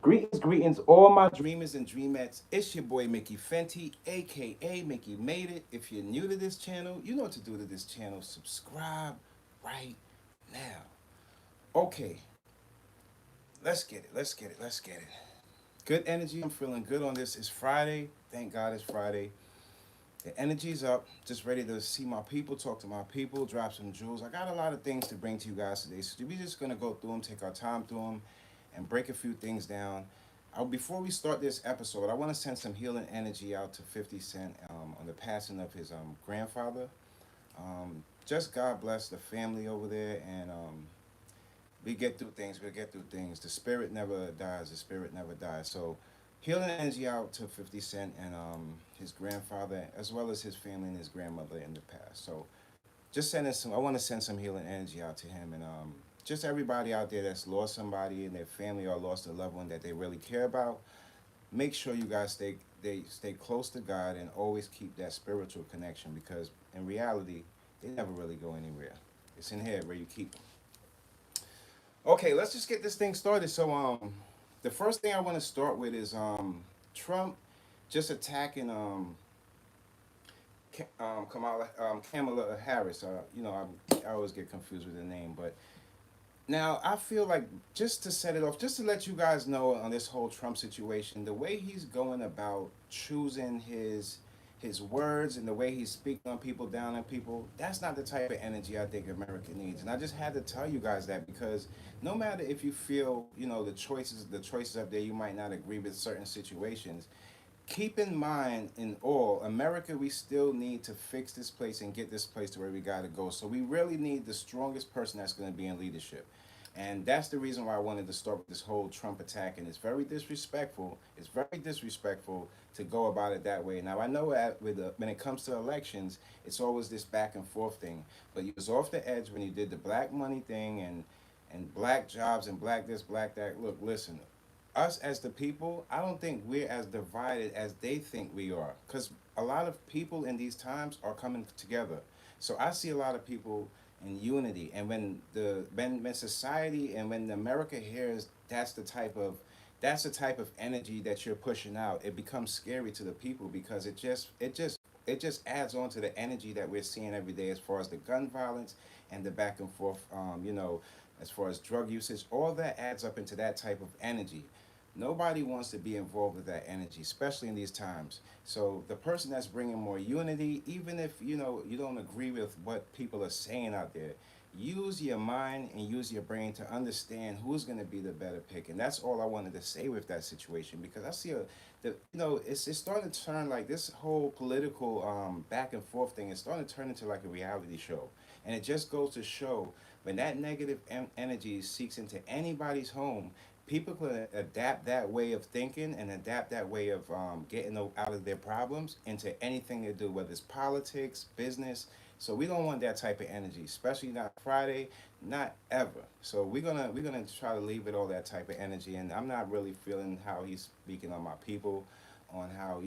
Greetings, greetings, all my dreamers and dreamettes. It's your boy Mickey Fenty, aka Mickey Made It. If you're new to this channel, you know what to do to this channel. Subscribe right now. Okay, let's get it. Let's get it. Let's get it. Good energy. I'm feeling good on this. It's Friday. Thank God it's Friday. The energy's up. Just ready to see my people, talk to my people, drop some jewels. I got a lot of things to bring to you guys today. So we're just gonna go through them, take our time through them, and break a few things down. Before we start this episode, I want to send some healing energy out to 50 Cent on the passing of his grandfather. Just God bless the family over there, and we get through things. We'll get through things. The spirit never dies. The spirit never dies. So, healing energy out to 50 Cent and his grandfather, as well as his family and his grandmother in the past. So, just sending some. I want to send some healing energy out to him and just everybody out there that's lost somebody in their family or lost a loved one that they really care about. Make sure you guys stay close to God and always keep that spiritual connection because in reality they never really go anywhere. It's in here where you keep them. Okay, let's just get this thing started. So the first thing I want to start with is Trump just attacking Kamala Harris. I always get confused with the name, but now I feel like just to set it off, just to let you guys know on this whole Trump situation, the way he's going about choosing his words and the way he's speaking on people, down on people, that's not the type of energy I think America needs. And I just had to tell you guys that because no matter if you feel, the choices up there, you might not agree with certain situations. Keep in mind, in all America, we still need to fix this place and get this place to where we got to go. So we really need the strongest person that's going to be in leadership. And that's the reason why I wanted to start with this whole Trump attack. And it's very disrespectful. It's very disrespectful to go about it that way. Now, I know when it comes to elections, it's always this back and forth thing. But you was off the edge when you did the black money thing and black jobs and black this, black that. Look, listen, us as the people, I don't think we're as divided as they think we are. Because a lot of people in these times are coming together. So I see a lot of people in unity. And when society and when America hears that's the type of energy that you're pushing out, it becomes scary to the people because it just adds on to the energy that we're seeing every day as far as the gun violence and the back and forth, as far as drug usage, all that adds up into that type of energy. Nobody wants to be involved with that energy, especially in these times. So the person that's bringing more unity, even if you don't agree with what people are saying out there, use your mind and use your brain to understand who's going to be the better pick. And that's all I wanted to say with that situation because I see it's starting to turn like this whole political back and forth thing is starting to turn into like a reality show. And it just goes to show when that negative energy seeks into anybody's home, people can adapt that way of thinking and adapt that way of getting out of their problems into anything they do, whether it's politics, business. So we don't want that type of energy, especially not Friday, not ever. So we're gonna try to leave it all that type of energy. And I'm not really feeling how he's speaking on my people, on how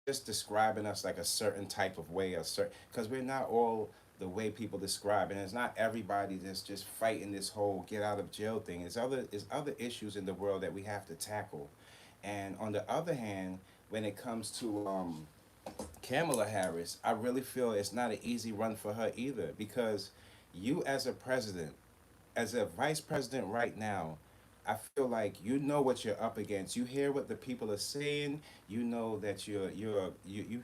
just describing us like a certain type of way, a certain because we're not all the way people describe, and it's not everybody that's just fighting this whole get out of jail thing. There's other issues in the world that we have to tackle, and on the other hand, when it comes to Kamala Harris, I really feel it's not an easy run for her either because you as a president, as a vice president right now, I feel like you know what you're up against. You hear what the people are saying. You know that you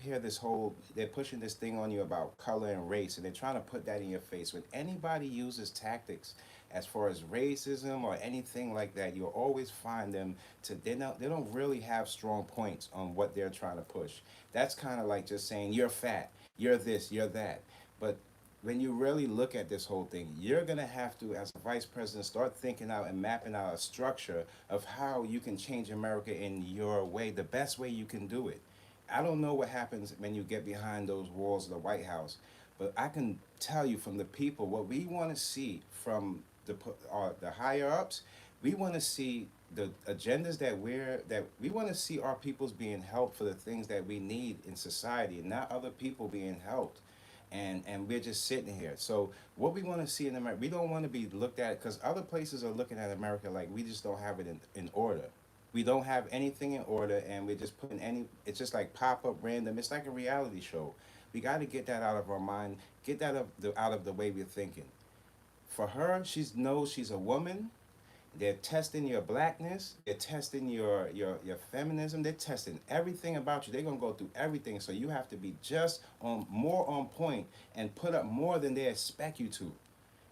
hear this whole they're pushing this thing on you about color and race, and they're trying to put that in your face. When anybody uses tactics as far as racism or anything like that, you'll always find them to they don't really have strong points on what they're trying to push. That's kind of like just saying you're fat, you're this, you're that. But when you really look at this whole thing, you're going to have to, as a vice president, start thinking out and mapping out a structure of how you can change America in your way, the best way you can do it. I don't know what happens when you get behind those walls of the White House, but I can tell you from the people what we want to see from the higher ups. We want to see the agendas that we want to see our peoples being helped for the things that we need in society, and not other people being helped and we're just sitting here. So what we want to see in America, we don't want to be looked at because other places are looking at America like we just don't have it in order. We don't have anything in order, and we're just putting any. It's just like pop up random. It's like a reality show. We got to get that out of our mind. Get that out of the way we're thinking. For her, she knows she's a woman. They're testing your blackness. They're testing your feminism. They're testing everything about you. They're gonna go through everything. So you have to be just on more on point and put up more than they expect you to.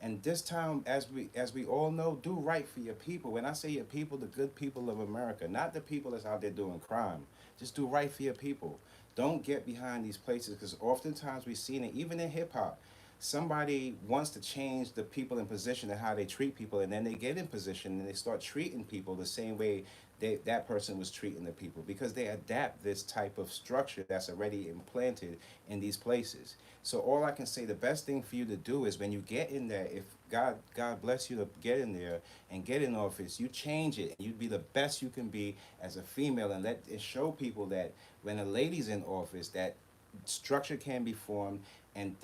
And this time, as we all know, do right for your people. When I say your people, the good people of America, not the people that's out there doing crime. Just do right for your people. Don't get behind these places because oftentimes we've seen it, even in hip hop. Somebody wants to change the people in position and how they treat people, and then they get in position and they start treating people the same way that person was treating the people because they adapt this type of structure that's already implanted in these places. So all I can say, the best thing for you to do is when you get in there, if God bless you to get in there and get in office, you change it and you be the best you can be as a female, and let it show people that when a lady's in office, that structure can be formed, and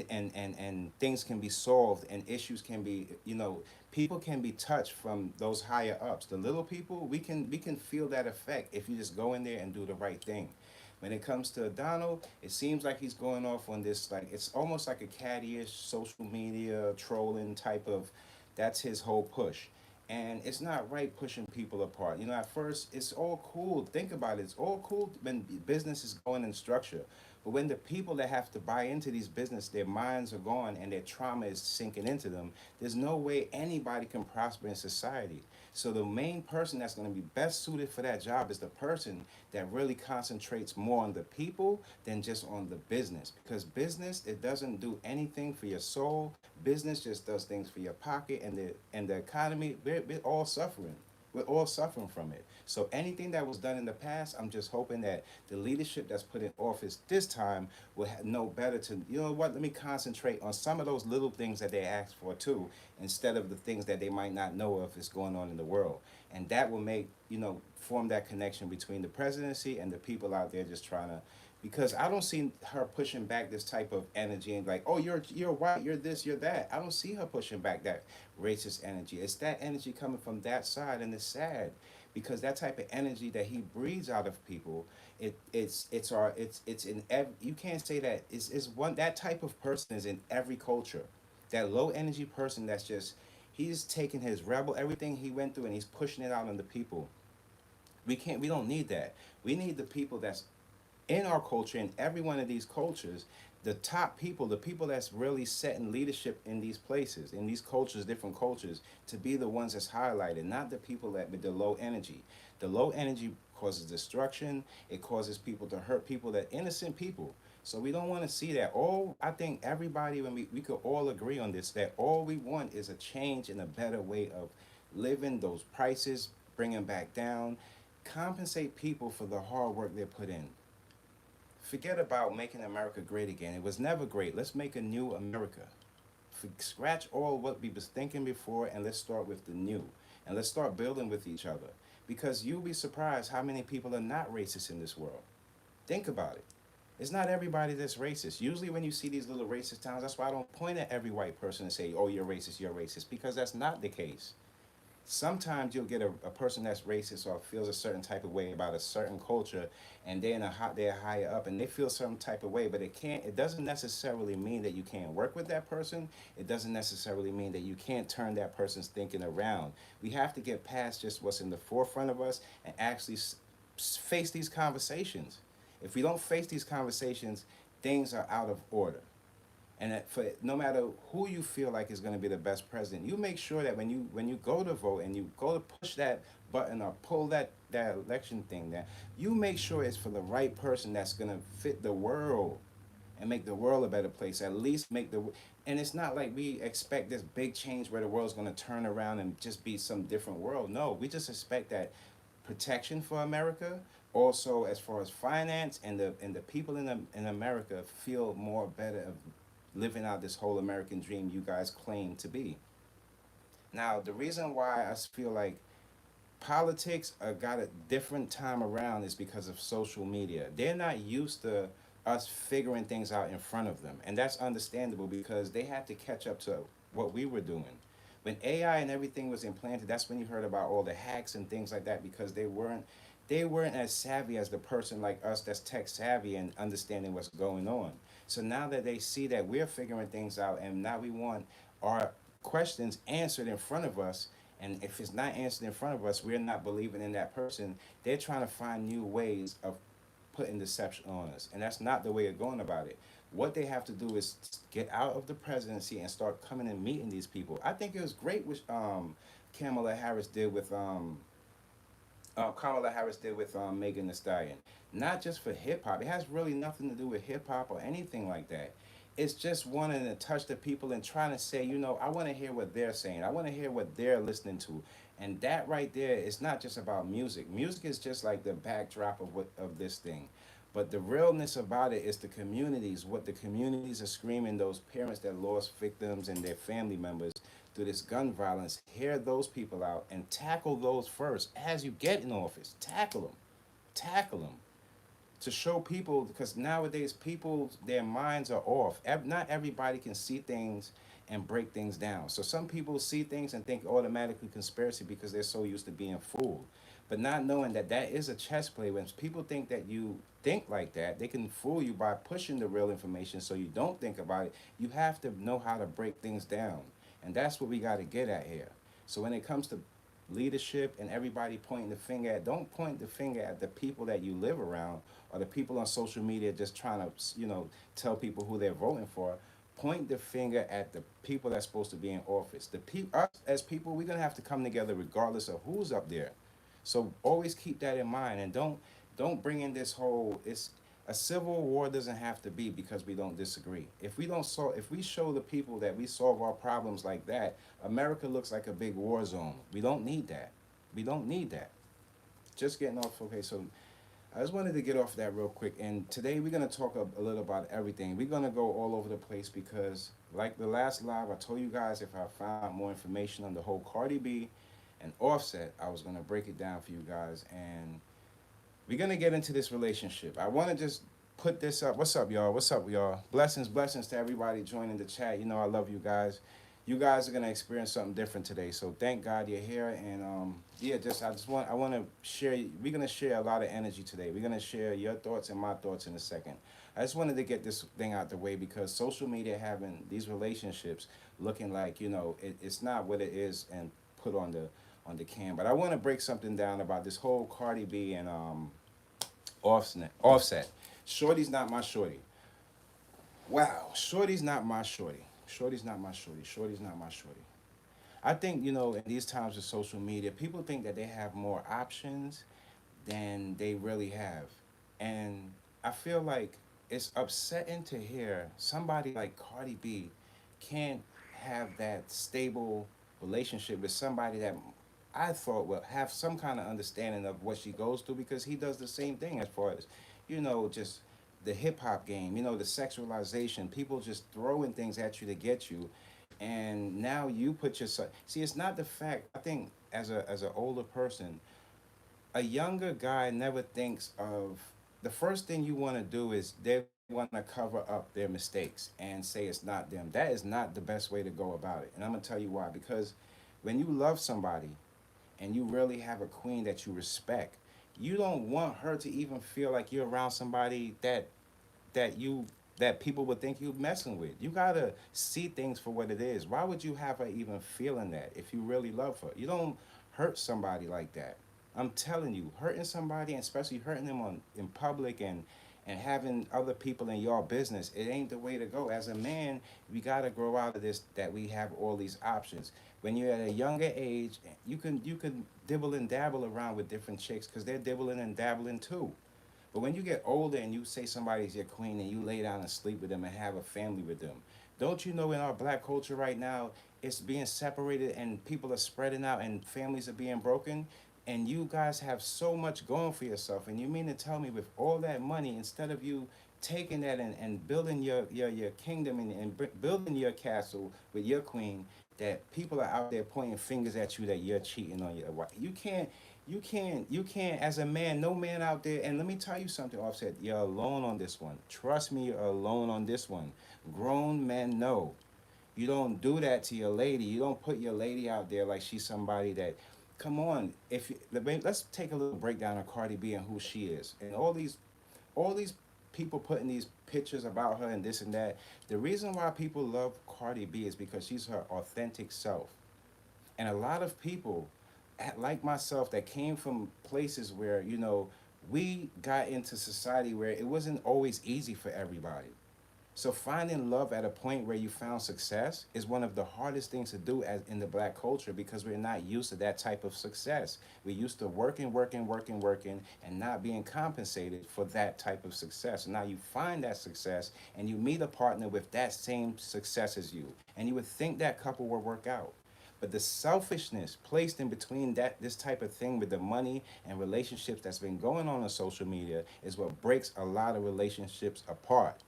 things can be solved, and issues can be, people can be touched from those higher ups. The little people, we can feel that effect if you just go in there and do the right thing. When it comes to Donald, it seems like he's going off on this, like it's almost like a caddyish social media trolling type of, that's his whole push. And it's not right pushing people apart. At first, it's all cool. Think about it. It's all cool when business is going in structure. But when the people that have to buy into these business, their minds are gone and their trauma is sinking into them, there's no way anybody can prosper in society. So the main person that's going to be best suited for that job is the person that really concentrates more on the people than just on the business. Because business, it doesn't do anything for your soul. Business just does things for your pocket, and the economy. We're all suffering. We're all suffering from it. So anything that was done in the past, I'm just hoping that the leadership that's put in office this time will know better to, you know what, let me concentrate on some of those little things that they asked for too, instead of the things that they might not know of is going on in the world. And that will make, form that connection between the presidency and the people out there just trying to, because I don't see her pushing back this type of energy and like, oh, you're white, you're this, you're that. I don't see her pushing back that racist energy. It's that energy coming from that side, and it's sad because that type of energy that he breeds out of people, it's in every, you can't say that it's one, that type of person is in every culture. That low energy person that's just, he's taking his rebel, everything he went through, and he's pushing it out on the people. We don't need that. We need the people that's in our culture, in every one of these cultures, the top people, the people that's really setting leadership in these places, in these cultures, different cultures, to be the ones that's highlighted, not the people that with the low energy. The low energy causes destruction. It causes people to hurt people, that innocent people. So we don't want to see that. All I think everybody, when we could all agree on this, that all we want is a change and a better way of living. Those prices, bring them back down, compensate people for the hard work they put in. Forget about making America great again. It was never great. Let's make a new America. Scratch all what we was thinking before, and let's start with the new. And let's start building with each other. Because you'll be surprised how many people are not racist in this world. Think about it. It's not everybody that's racist. Usually when you see these little racist towns, that's why I don't point at every white person and say, oh, you're racist, because that's not the case. Sometimes you'll get a person that's racist or feels a certain type of way about a certain culture, and they're higher up and they feel some type of way, but it doesn't necessarily mean that you can't work with that person. It doesn't necessarily mean that you can't turn that person's thinking around. We have to get past just what's in the forefront of us and actually face these conversations. If we don't face these conversations, things are out of order. And that for no matter who you feel like is going to be the best president, you make sure that when you go to vote and you go to push that button or pull that election thing there, you make sure it's for the right person that's going to fit the world and make the world a better place. At least make the, and it's not like we expect this big change where the world's going to turn around and just be some different world. No, we just expect that protection for America. Also, as far as finance, and the people in America feel more better of living out this whole American dream you guys claim to be. Now, the reason why I feel like politics got a different time around is because of social media. They're not used to us figuring things out in front of them, and that's understandable because they had to catch up to what we were doing. When AI and everything was implanted, that's when you heard about all the hacks and things like that because they weren't. they weren't as savvy as the person like us that's tech savvy and understanding what's going on. So now that they see that we're figuring things out and now we want our questions answered in front of us, and if it's not answered in front of us, we're not believing in that person. They're trying to find new ways of putting deception on us, and that's not the way of going about it. What they have to do is get out of the presidency and start coming and meeting these people. I think it was great what Kamala Harris did with Kamala Harris did with Megan Thee Stallion. Not just for hip hop. It has really nothing to do with hip hop or anything like that. It's just wanting to touch the people and trying to say, you know, I want to hear what they're saying. I want to hear what they're listening to. And that right there is not just about music. Music is just like the backdrop of this thing. But the realness about it is the communities, what the communities are screaming, those parents that lost victims and their family members through this gun violence, hear those people out and tackle those first as you get in office. Tackle them. Tackle them. To show people, because nowadays people, their minds are off. Not everybody can see things and break things down. So some people see things and think automatically conspiracy because they're so used to being fooled. But not knowing that that is a chess play. When people think that you think like that, they can fool you by pushing the real information so you don't think about it. You have to know how to break things down. And that's what we got to get at here. So when it comes to leadership and everybody pointing the finger at, don't point the finger at the people that you live around or the people on social media just trying to, you know, tell people who they're voting for. Point the finger at the people that's supposed to be in office. Us as people, we're gonna have to come together regardless of who's up there. So always keep that in mind, and don't bring in this whole, it's a civil war doesn't have to be because we don't disagree. If we show the people that we solve our problems like that, America looks like a big war zone. We don't need that. We don't need that. Just getting off. Okay, so I just wanted to get off that real quick. And today we're gonna talk a little about everything. We're gonna go all over the place because, like the last live, I told you guys if I found more information on the whole Cardi B and Offset, I was gonna break it down for you guys. And we're gonna get into this relationship. I want to just put this up. What's up, y'all? What's up, y'all? Blessings, blessings to everybody joining the chat. You know I love you guys. You guys are gonna experience something different today. So thank God you're here. And yeah, I want to share. We're gonna share a lot of energy today. We're gonna share your thoughts and my thoughts in a second. I just wanted to get this thing out the way because social media having these relationships looking like, you know, it's not what it is and put on the cam. But I want to break something down about this whole Cardi B and Offset. Shorty's not my shorty. Wow, shorty's not my shorty. Shorty's not my shorty. Shorty's not my shorty. I think, you know, in these times of social media, people think that they have more options than they really have. And I feel like it's upsetting to hear somebody like Cardi B can't have that stable relationship with somebody that I thought would have some kind of understanding of what she goes through because he does the same thing as far as, you know, just the hip hop game, you know, the sexualization, people just throwing things at you to get you. And now you put yourself, see, it's not the fact, I think as an older person, a younger guy never thinks of the first thing you want to do is they want to cover up their mistakes and say it's not them. That is not the best way to go about it. And I'm going to tell you why. Because when you love somebody and you really have a queen that you respect, you don't want her to even feel like you're around somebody that you that people would think you messing with. You gotta see things for what it is. Why would you have her even feeling that if you really love her? You don't hurt somebody like that. I'm telling you, hurting somebody, and especially hurting them in public and having other people in your business, it ain't the way to go. As a man, we gotta grow out of this that we have all these options. When you're at a younger age, you can dibble and dabble around with different chicks because they're dibbling and dabbling too. But when you get older and you say somebody's your queen and you lay down and sleep with them and have a family with them, don't you know in our black culture right now, it's being separated and people are spreading out and families are being broken? And you guys have so much going for yourself. And you mean to tell me with all that money, instead of you taking that and building your kingdom and building your castle with your queen, that people are out there pointing fingers at you that you're cheating on your wife. You can't, as a man, no man out there, and let me tell you something, Offset, you're alone on this one. Trust me, you're alone on this one. Grown men know. You don't do that to your lady. You don't put your lady out there like she's somebody that Come on, if you, let's take a little breakdown of Cardi B and who she is, and all these people putting these pictures about her and this and that. The reason why people love Cardi B is because she's her authentic self. And a lot of people, like myself, that came from places where, you know, we got into society where it wasn't always easy for everybody. So finding love at a point where you found success is one of the hardest things to do as in the black culture, because we're not used to that type of success. We're used to working, working, working, working, and not being compensated for that type of success. And now you find that success and you meet a partner with that same success as you. And you would think that couple will work out. But the selfishness placed in between that this type of thing with the money and relationships that's been going on social media is what breaks a lot of relationships apart,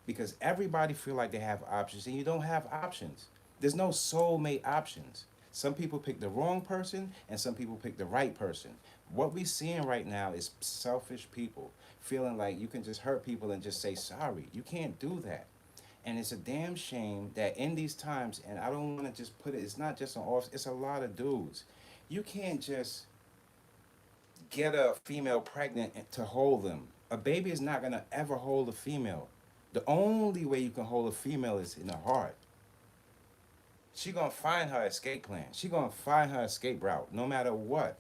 because everybody feel like they have options and you don't have options. There's no soulmate options. Some people pick the wrong person and some people pick the right person. What we're seeing right now is selfish people feeling like you can just hurt people and just say sorry. You can't do that. And it's a damn shame that in these times, and I don't want to just put it, it's not just an office, it's a lot of dudes. You can't just get a female pregnant to hold them. A baby is not going to ever hold a female. The only way you can hold a female is in the heart. She gonna find her escape plan. She gonna find her escape route, no matter what.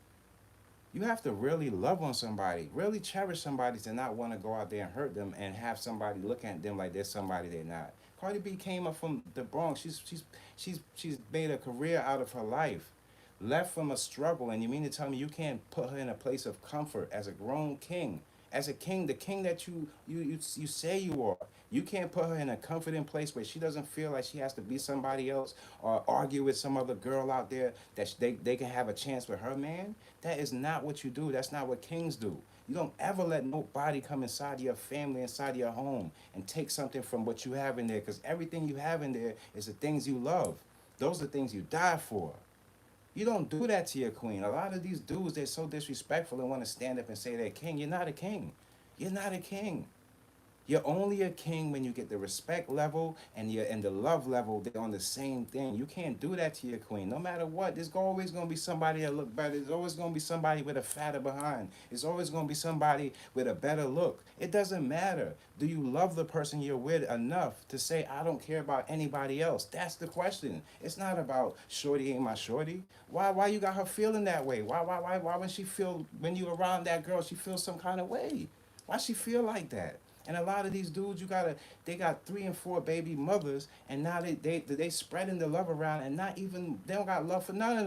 You have to really love on somebody, really cherish somebody to not want to go out there and hurt them and have somebody look at them like they're somebody they're not. Cardi B came up from the Bronx. She's made a career out of her life, left from a struggle, and you mean to tell me you can't put her in a place of comfort as a grown king, as a king, the king that you say you are. You can't put her in a comforting place where she doesn't feel like she has to be somebody else or argue with some other girl out there that they can have a chance with her man. That is not what you do. That's not what kings do. You don't ever let nobody come inside your family, inside your home, and take something from what you have in there, because everything you have in there is the things you love. Those are the things you die for. You don't do that to your queen. A lot of these dudes, they're so disrespectful and want to stand up and say they're king. You're not a king. You're not a king. You're only a king when you get the respect level and the love level. They're on the same thing. You can't do that to your queen. No matter what, there's always going to be somebody that look better. There's always going to be somebody with a fatter behind. There's always going to be somebody with a better look. It doesn't matter. Do you love the person you're with enough to say, I don't care about anybody else? That's the question. It's not about shorty ain't my shorty. Why you got her feeling that way? Why when she feel, when you around that girl, she feels some kind of way? Why she feel like that? And a lot of these dudes, they got 3 and 4 baby mothers, and now they spreading the love around, and not even, they don't got love for none of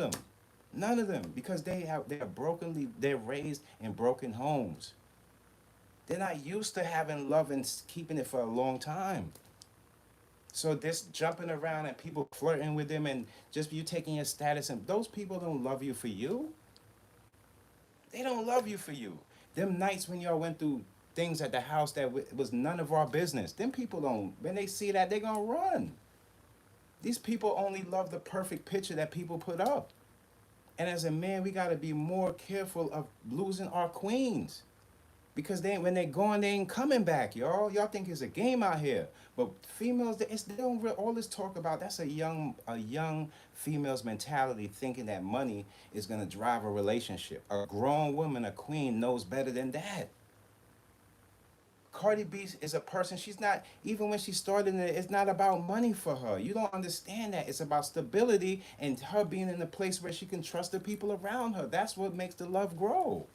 them, because they're raised in broken homes. They're not used to having love and keeping it for a long time. So this jumping around and people flirting with them and just you taking your status, and those people don't love you for you. They don't love you for you. Them nights when y'all went through things at the house that was none of our business. Them people don't, when they see that, they're gonna run. These people only love the perfect picture that people put up. And as a man, we gotta be more careful of losing our queens. Because when they gone, they ain't coming back, y'all. Y'all think it's a game out here. But females, they don't all this talk about, that's a young female's mentality, thinking that money is gonna drive a relationship. A grown woman, a queen, knows better than that. Cardi B is a person, she's not, even when she started it, it's not about money for her. You don't understand that. It's about stability and her being in a place where she can trust the people around her. That's what makes the love grow.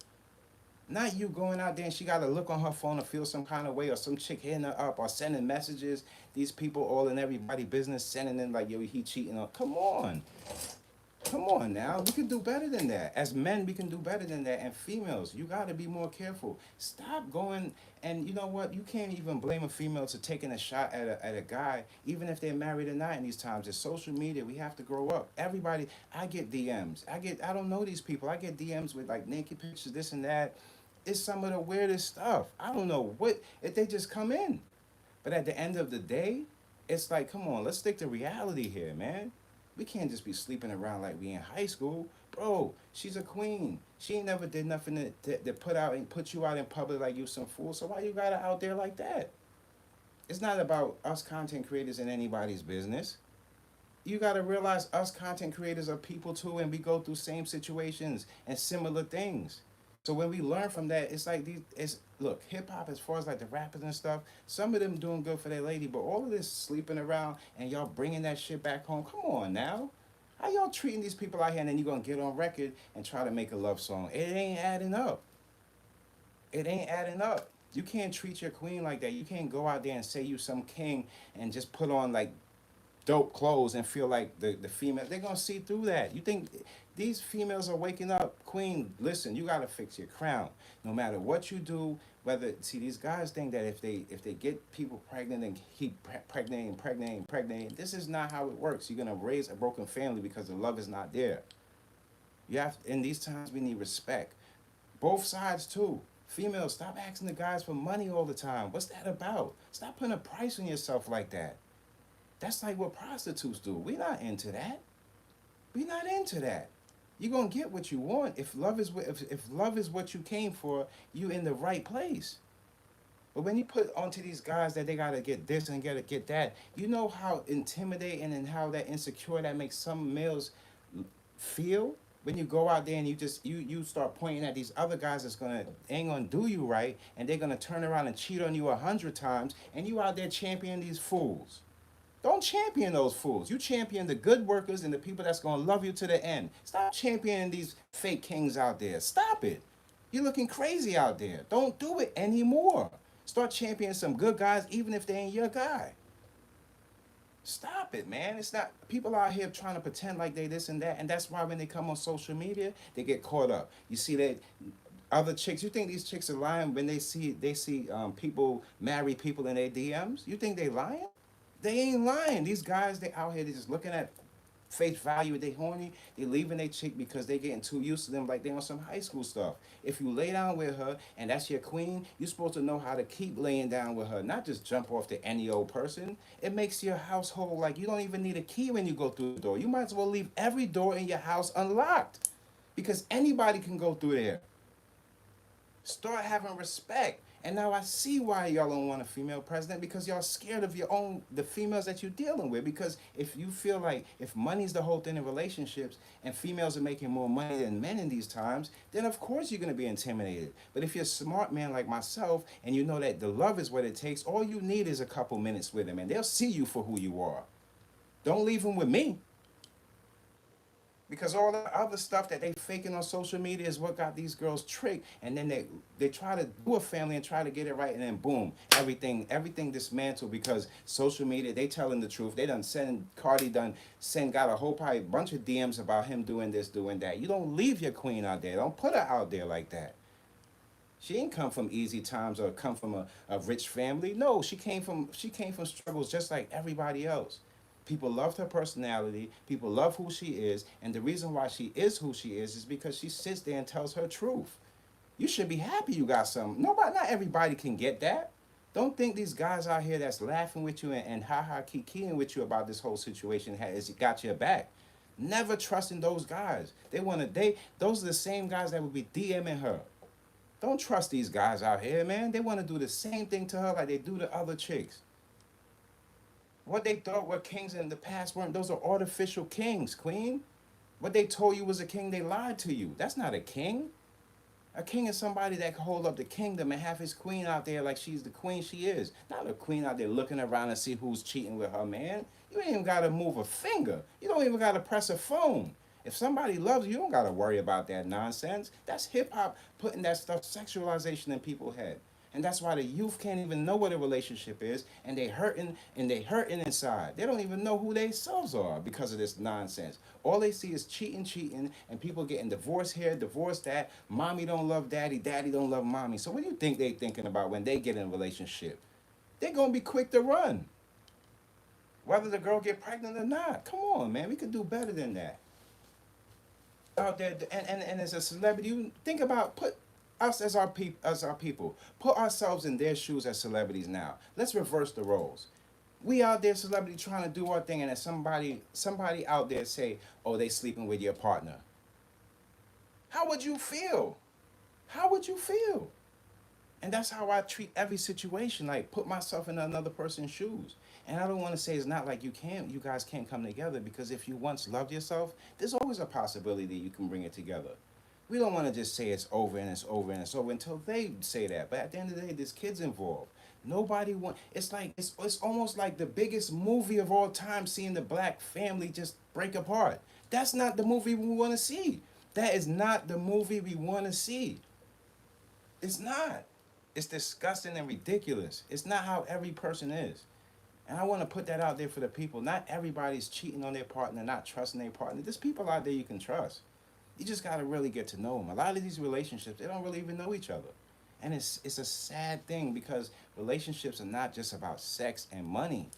Not you going out there and she got to look on her phone or feel some kind of way, or some chick hitting her up or sending messages. These people all in everybody business sending in like, yo, he cheating on. Come on. Come on now. We can do better than that. As men, we can do better than that. And females, you got to be more careful. Stop going. And you know what? You can't even blame a female to taking a shot at a guy, even if they're married or not in these times. It's social media. We have to grow up. Everybody, I get DMs. I don't know these people. I get DMs with like naked pictures, this and that. It's some of the weirdest stuff. I don't know what, if they just come in. But at the end of the day, it's like, come on, let's stick to reality here, man. We can't just be sleeping around like we in high school. Bro, she's a queen. She ain't never did nothing to put you out in public like you some fool. So why you got her out there like that? It's not about us content creators in anybody's business. you gotta realize us content creators are people too, and we go through same situations and similar things. So when we learn from that, it's like these. It's look, hip hop as far as like the rappers and stuff. Some of them doing good for their lady, but all of this sleeping around and y'all bringing that shit back home. Come on now, how y'all treating these people out here, and then you gonna get on record and try to make a love song? It ain't adding up. It ain't adding up. You can't treat your queen like that. You can't go out there and say you some king and just put on like dope clothes and feel like the female, they're gonna see through that. You think these females are waking up? Queen, listen, you gotta fix your crown. No matter what you do, whether see these guys think that if they get people pregnant and keep pregnating, this is not how it works. You're gonna raise a broken family because the love is not there. You have in these times we need respect. Both sides too. Females, stop asking the guys for money all the time. What's that about? Stop putting a price on yourself like that. That's like what prostitutes do. We're not into that. We're not into that. You're gonna get what you want. If love is if love is what you came for, you in the right place. But when you put onto these guys that they gotta get this and gotta get that, you know how intimidating and how that insecure that makes some males feel when you go out there and you start pointing at these other guys that's gonna ain't gonna do you right, and they're gonna turn around and cheat on you 100 times, and you out there championing these fools. Don't champion those fools. You champion the good workers and the people that's going to love you to the end. Stop championing these fake kings out there. Stop it. You're looking crazy out there. Don't do it anymore. Start championing some good guys, even if they ain't your guy. Stop it, man. It's not people out here trying to pretend like they this and that, and that's why when they come on social media, they get caught up. You see that other chicks. You think these chicks are lying when they see people marry people in their DMs? You think they lying? They ain't lying. These guys, they out here, they just looking at face value. They horny. They leaving their chick because they getting too used to them like they on some high school stuff. If you lay down with her and that's your queen, you're supposed to know how to keep laying down with her, not just jump off to any old person. It makes your household like you don't even need a key when you go through the door. You might as well leave every door in your house unlocked because anybody can go through there. Start having respect. And now I see why y'all don't want a female president, because y'all scared of your own, the females that you're dealing with. Because if you feel like if money's the whole thing in relationships and females are making more money than men in these times, then of course you're going to be intimidated. But if you're a smart man like myself and you know that the love is what it takes, all you need is a couple minutes with them and they'll see you for who you are. Don't leave them with me. Because all the other stuff that they faking on social media is what got these girls tricked, and then they try to do a family and try to get it right, and then boom, everything dismantled because social media, they telling the truth. They done send Cardi got a whole probably bunch of DMs about him doing this, doing that. You don't leave your queen out there. Don't put her out there like that. She ain't come from easy times or come from a rich family. No, she came from struggles just like everybody else. People loved her personality. People love who she is. And the reason why she is who she is because she sits there and tells her truth. You should be happy you got some. Not everybody can get that. Don't think these guys out here that's laughing with you and ha-ha kikiing with you about this whole situation has got your back. Never trusting those guys. Those are the same guys that would be DMing her. Don't trust these guys out here, man. They want to do the same thing to her like they do to other chicks. What they thought were kings in the past weren't. Those are artificial kings, queen. What they told you was a king, they lied to you. That's not a king. A king is somebody that can hold up the kingdom and have his queen out there like she's the queen she is. Not a queen out there looking around and see who's cheating with her, man. You ain't even got to move a finger. You don't even got to press a phone. If somebody loves you, you don't got to worry about that nonsense. That's hip-hop putting that stuff, sexualization in people's head. And that's why the youth can't even know what a relationship is, and they hurting inside. They don't even know who they selves are because of this nonsense. All they see is cheating, and people getting divorced here, divorced that. Mommy don't love daddy, daddy don't love mommy. So what do you think they thinking about when they get in a relationship? They're gonna be quick to run, whether the girl get pregnant or not. Come on, man, we could do better than that. Out there, and as a celebrity, you think about put us as our people. Put ourselves in their shoes as celebrities now. Let's reverse the roles. We out there, celebrity, trying to do our thing, and then somebody out there say, "Oh, they sleeping with your partner." How would you feel? How would you feel? And that's how I treat every situation. Like put myself in another person's shoes. And I don't want to say it's not like you guys can't come together, because if you once loved yourself, there's always a possibility you can bring it together. We don't want to just say it's over and it's over and it's over until they say that. But at the end of the day, there's kids involved. Nobody want. It's like it's almost like the biggest movie of all time, seeing the black family just break apart. That's not the movie we want to see. That is not the movie we want to see. It's not. It's disgusting and ridiculous. It's not how every person is. And I want to put that out there for the people. Not everybody's cheating on their partner, not trusting their partner. There's people out there you can trust. You just got to really get to know them. A lot of these relationships, they don't really even know each other. And it's a sad thing, because relationships are not just about sex and money.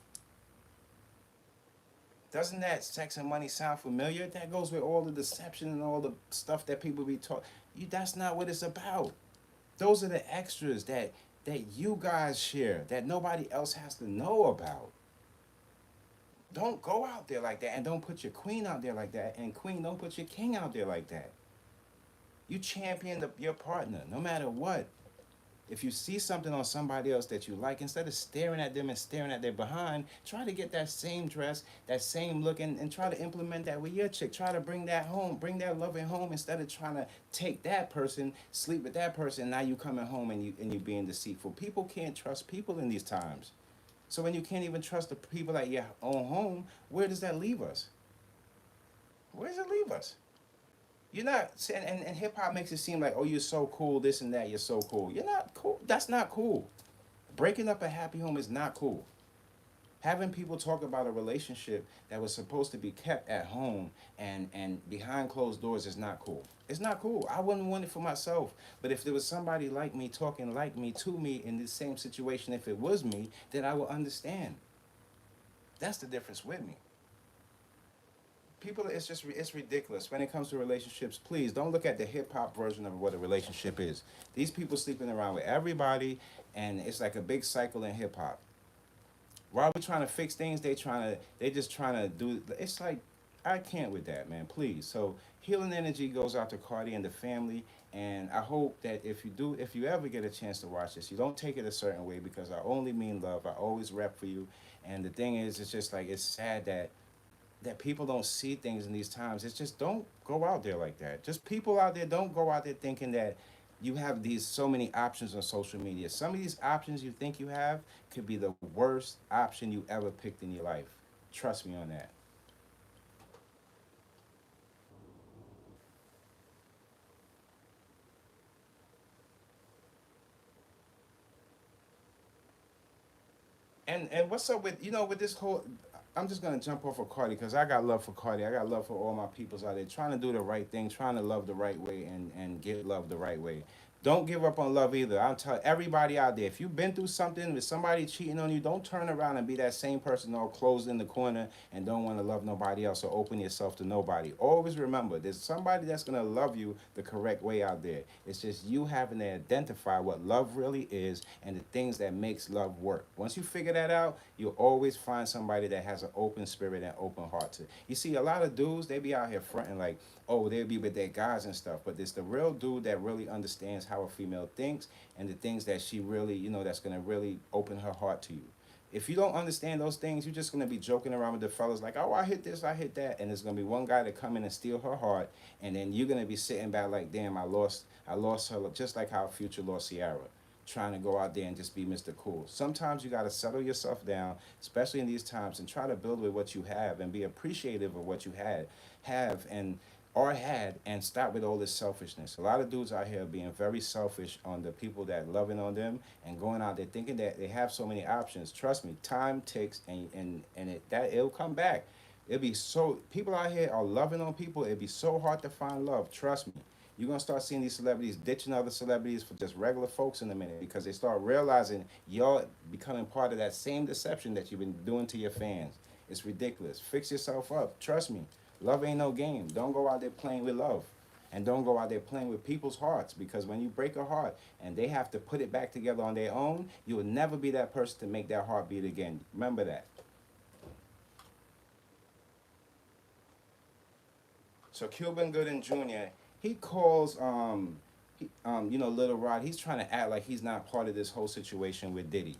Doesn't that sex and money sound familiar? That goes with all the deception and all the stuff that people be taught. That's not what it's about. Those are the extras that you guys share, that nobody else has to know about. Don't go out there like that, and don't put your queen out there like that, and queen, don't put your king out there like that. You champion your partner no matter what. If you see something on somebody else that you like, instead of staring at them and staring at their behind, try to get that same dress, that same look, and try to implement that with your chick. Try to bring that home, bring that loving home, instead of trying to take that person, sleep with that person. Now you coming home and you being deceitful. People can't trust people in these times. So when you can't even trust the people at your own home, where does that leave us? Where does it leave us? You're not saying, and hip hop makes it seem like, oh, you're so cool, this and that, you're so cool. You're not cool. That's not cool. Breaking up a happy home is not cool. Having people talk about a relationship that was supposed to be kept at home and behind closed doors is not cool. It's not cool. I wouldn't want it for myself. But if there was somebody like me, talking like me, to me, in the same situation, if it was me, then I would understand. That's the difference with me. People, it's ridiculous when it comes to relationships. Please don't look at the hip hop version of what a relationship is. These people sleeping around with everybody, and it's like a big cycle in hip hop. While we're trying to fix things, they just trying to do. It's like, I can't with that, man. Please. So healing energy goes out to Cardi and the family, and I hope that if you ever get a chance to watch this, you don't take it a certain way, because I only mean love. I always rep for you, and the thing is, it's just like, it's sad that people don't see things in these times. It's just, don't go out there like that. Just people out there, don't go out there thinking that you have these so many options on social media. Some of these options you think you have could be the worst option you ever picked in your life. Trust me on that. And what's up with, with this whole, I'm just gonna jump off of Cardi, because I got love for Cardi. I got love for all my peoples out there trying to do the right thing, trying to love the right way, and get love the right way. Don't give up on love either. I'll tell everybody out there, if you've been through something with somebody cheating on you, don't turn around and be that same person all closed in the corner and don't want to love nobody else or open yourself to nobody. Always remember, there's somebody that's going to love you the correct way out there. It's just you having to identify what love really is and the things that makes love work. Once you figure that out, you'll always find somebody that has an open spirit and open heart to. You see, a lot of dudes, they be out here fronting like, oh, they'll be with their guys and stuff, but it's the real dude that really understands how a female thinks and the things that she really, that's going to really open her heart to you. If you don't understand those things, you're just going to be joking around with the fellas like, oh, I hit this, I hit that, and there's going to be one guy to come in and steal her heart, and then you're going to be sitting back like, damn, I lost her, just like how Future lost Ciara, trying to go out there and just be Mr. Cool. Sometimes you got to settle yourself down, especially in these times, and try to build with what you have and be appreciative of what you have, and stop with all this selfishness. A lot of dudes out here being very selfish on the people that loving on them and going out there thinking that they have so many options. Trust me, time ticks, and it'll come back. It'll be so, people out here are loving on people. It'll be so hard to find love. Trust me. You're going to start seeing these celebrities ditching other celebrities for just regular folks in a minute, because they start realizing y'all becoming part of that same deception that you've been doing to your fans. It's ridiculous. Fix yourself up. Trust me. Love ain't no game. Don't go out there playing with love. And don't go out there playing with people's hearts, because when you break a heart and they have to put it back together on their own, you will never be that person to make that heart beat again. Remember that. So Cuban Gooding Jr., he calls Little Rod, he's trying to act like he's not part of this whole situation with Diddy.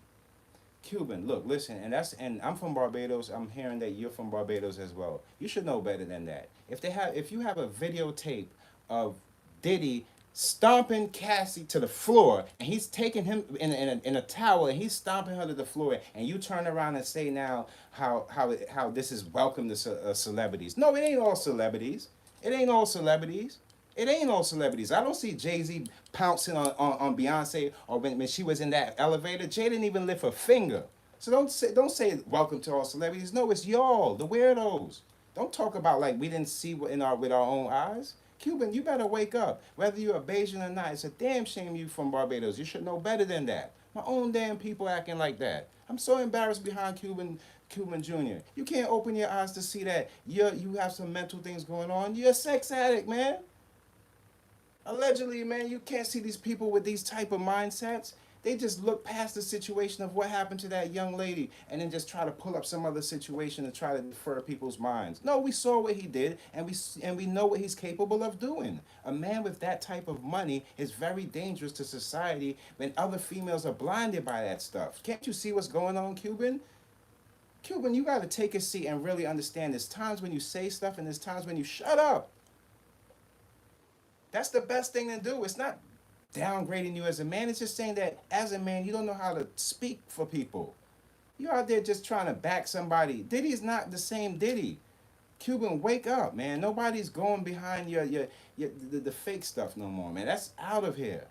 Cuban, look, listen, and I'm from Barbados. I'm hearing that you're from Barbados as well. You should know better than that. If you have a videotape of Diddy stomping Cassie to the floor, and he's taking him in a towel, and he's stomping her to the floor, and you turn around and say now how this is welcome to celebrities. No, it ain't all celebrities. It ain't all celebrities. It ain't all celebrities. I don't see Jay-Z pouncing on Beyonce, or when she was in that elevator. Jay didn't even lift a finger. So don't say welcome to all celebrities. No, it's y'all, the weirdos. Don't talk about like we didn't see with our own eyes. Cuban, you better wake up. Whether you're a Bayesian or not, it's a damn shame you from Barbados. You should know better than that. My own damn people acting like that. I'm so embarrassed behind Cuban Jr. You can't open your eyes to see that you have some mental things going on. You're a sex addict, man. Allegedly, man, you can't see these people with these type of mindsets. They just look past the situation of what happened to that young lady and then just try to pull up some other situation and try to defer people's minds. No, we saw what he did, and we know what he's capable of doing. A man with that type of money is very dangerous to society when other females are blinded by that stuff. Can't you see what's going on, Cuban? Cuban, you got to take a seat and really understand there's times when you say stuff and there's times when you shut up. That's the best thing to do. It's not downgrading you as a man. It's just saying that as a man, you don't know how to speak for people. You're out there just trying to back somebody. Diddy's not the same Diddy. Cuban, wake up, man. Nobody's going behind the fake stuff no more, man. That's out of here.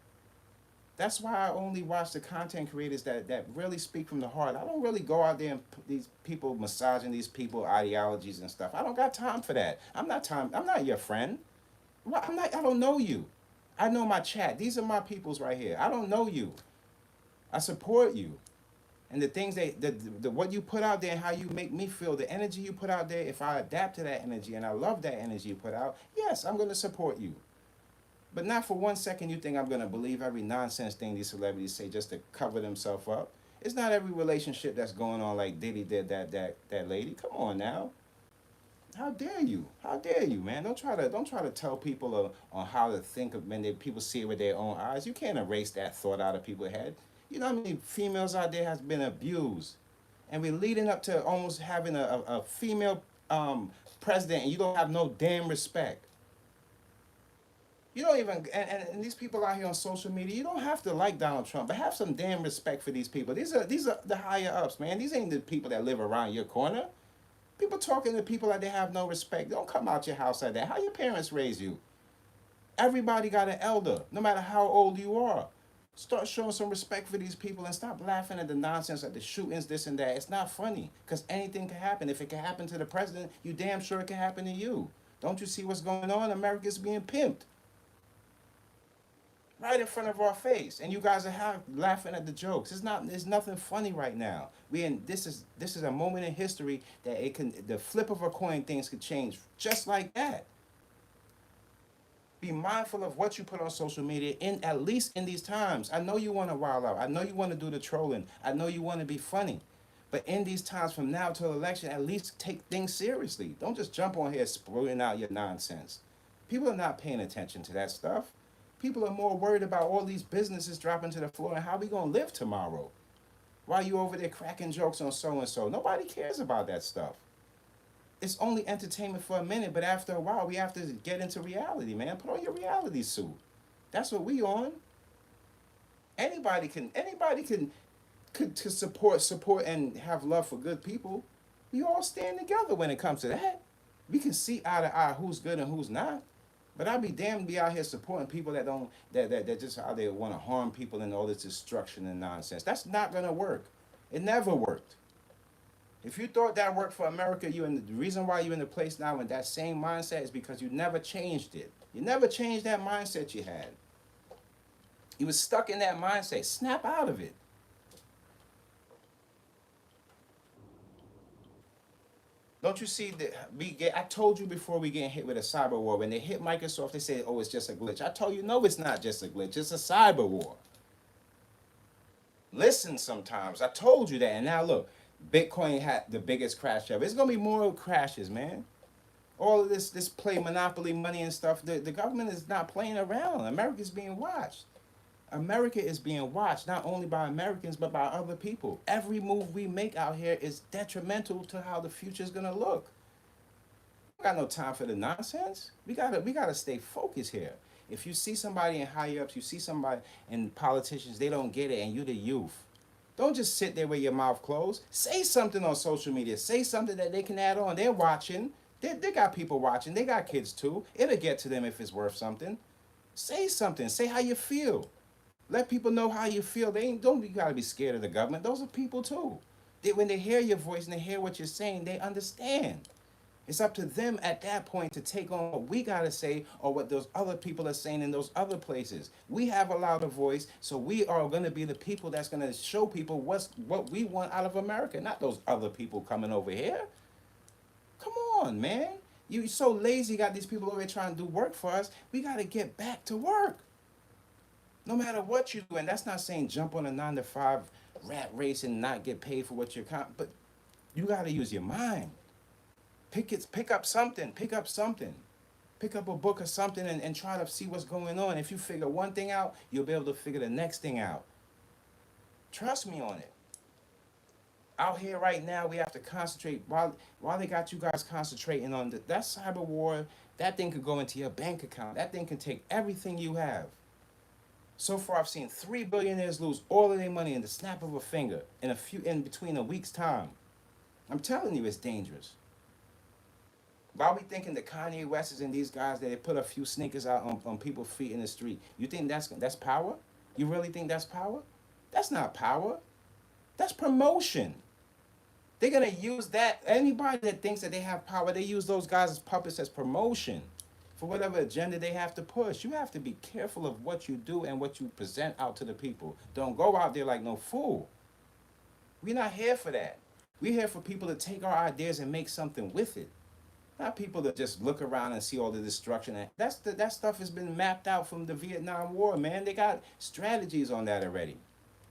That's why I only watch the content creators that really speak from the heart. I don't really go out there and these people massaging these people ideologies and stuff. I don't got time for that. I'm not your friend. Well, I don't know you. I know my chat. These are my peoples right here. I don't know you. I support you. And the things what you put out there and how you make me feel, the energy you put out there, if I adapt to that energy and I love that energy you put out, yes, I'm going to support you. But not for 1 second you think I'm going to believe every nonsense thing these celebrities say just to cover themselves up. It's not every relationship that's going on like Diddy did that lady. Come on now. How dare you? How dare you, man? Don't try to tell people on how to think of when people see it with their own eyes. You can't erase that thought out of people's head. You know how many females out there has been abused, and we're leading up to almost having a female president, and you don't have no damn respect. You don't even and these people out here on social media, you don't have to like Donald Trump, but have some damn respect for these people. These are the higher ups, man. These ain't the people that live around your corner. People talking to people like they have no respect. Don't come out your house like that. How your parents raise you? Everybody got an elder, no matter how old you are. Start showing some respect for these people and stop laughing at the nonsense at the shootings, this and that. It's not funny because anything can happen. If it can happen to the president, you damn sure it can happen to you. Don't you see what's going on? America's being pimped right in front of our face, and you guys are laughing at the jokes. There's nothing funny right now. This is a moment in history that the flip of a coin, things could change just like that. Be mindful of what you put on social media, at least in these times. I know you want to wild out. I know you want to do the trolling. I know you want to be funny. But in these times from now till election, at least take things seriously. Don't just jump on here spewing out your nonsense. People are not paying attention to that stuff. People are more worried about all these businesses dropping to the floor and how we going to live tomorrow. While you over there cracking jokes on so-and-so. Nobody cares about that stuff. It's only entertainment for a minute, but after a while, we have to get into reality, man. Put on your reality suit. That's what we on. Anybody could support and have love for good people. We all stand together when it comes to that. We can see eye to eye who's good and who's not. But I'd be damned to be out here supporting people that just out there want to harm people and all this destruction and nonsense. That's not gonna work. It never worked. If you thought that worked for America, the reason why you're in the place now with that same mindset is because you never changed it. You never changed that mindset you had. You was stuck in that mindset. Snap out of it. Don't you see that I told you before we get hit with a cyber war. When they hit Microsoft, they say, oh, it's just a glitch. I told you, no, it's not just a glitch. It's a cyber war. Listen sometimes. I told you that. And now look, Bitcoin had the biggest crash ever. It's going to be more crashes, man. All of this play monopoly money and stuff. The government is not playing around. America's being watched. America is being watched not only by Americans but by other people. Every move we make out here is detrimental to how the future is gonna look. We got no time for the nonsense. We gotta stay focused here. If you see somebody in high ups, you see somebody in politicians, they don't get it, and you the youth. Don't just sit there with your mouth closed. Say something on social media. Say something that they can add on. They're watching. They got people watching. They got kids too. It'll get to them if it's worth something. Say something. Say how you feel. Let people know how you feel. They ain't don't you gotta be scared of the government. Those are people too. When they hear your voice and they hear what you're saying, they understand. It's up to them at that point to take on what we gotta say or what those other people are saying in those other places. We have a louder voice, so we are gonna be the people that's gonna show people what we want out of America, not those other people coming over here. Come on, man. You so lazy, got these people over here trying to do work for us. We gotta get back to work. No matter what you do, and that's not saying jump on a 9 to 5 rat race and not get paid for what you're but you gotta use your mind. Pick up something. Pick up something. Pick up a book or something and try to see what's going on. If you figure one thing out, you'll be able to figure the next thing out. Trust me on it. Out here right now, we have to concentrate. While they got you guys concentrating on that cyber war, that thing could go into your bank account. That thing can take everything you have. So far, I've seen 3 billionaires lose all of their money in the snap of a finger in between a week's time. I'm telling you, it's dangerous. Why are we thinking that Kanye West is in these guys that they put a few sneakers out on people's feet in the street? You think that's power? You really think that's power? That's not power. That's promotion. They're gonna use that. Anybody that thinks that they have power, they use those guys as puppets as promotion for whatever agenda they have to push. You have to be careful of what you do and what you present out to the people. Don't go out there like no fool. We're not here for that. We're here for people to take our ideas and make something with it. Not people that just look around and see all the destruction. That stuff has been mapped out from the Vietnam War, man. They got strategies on that already.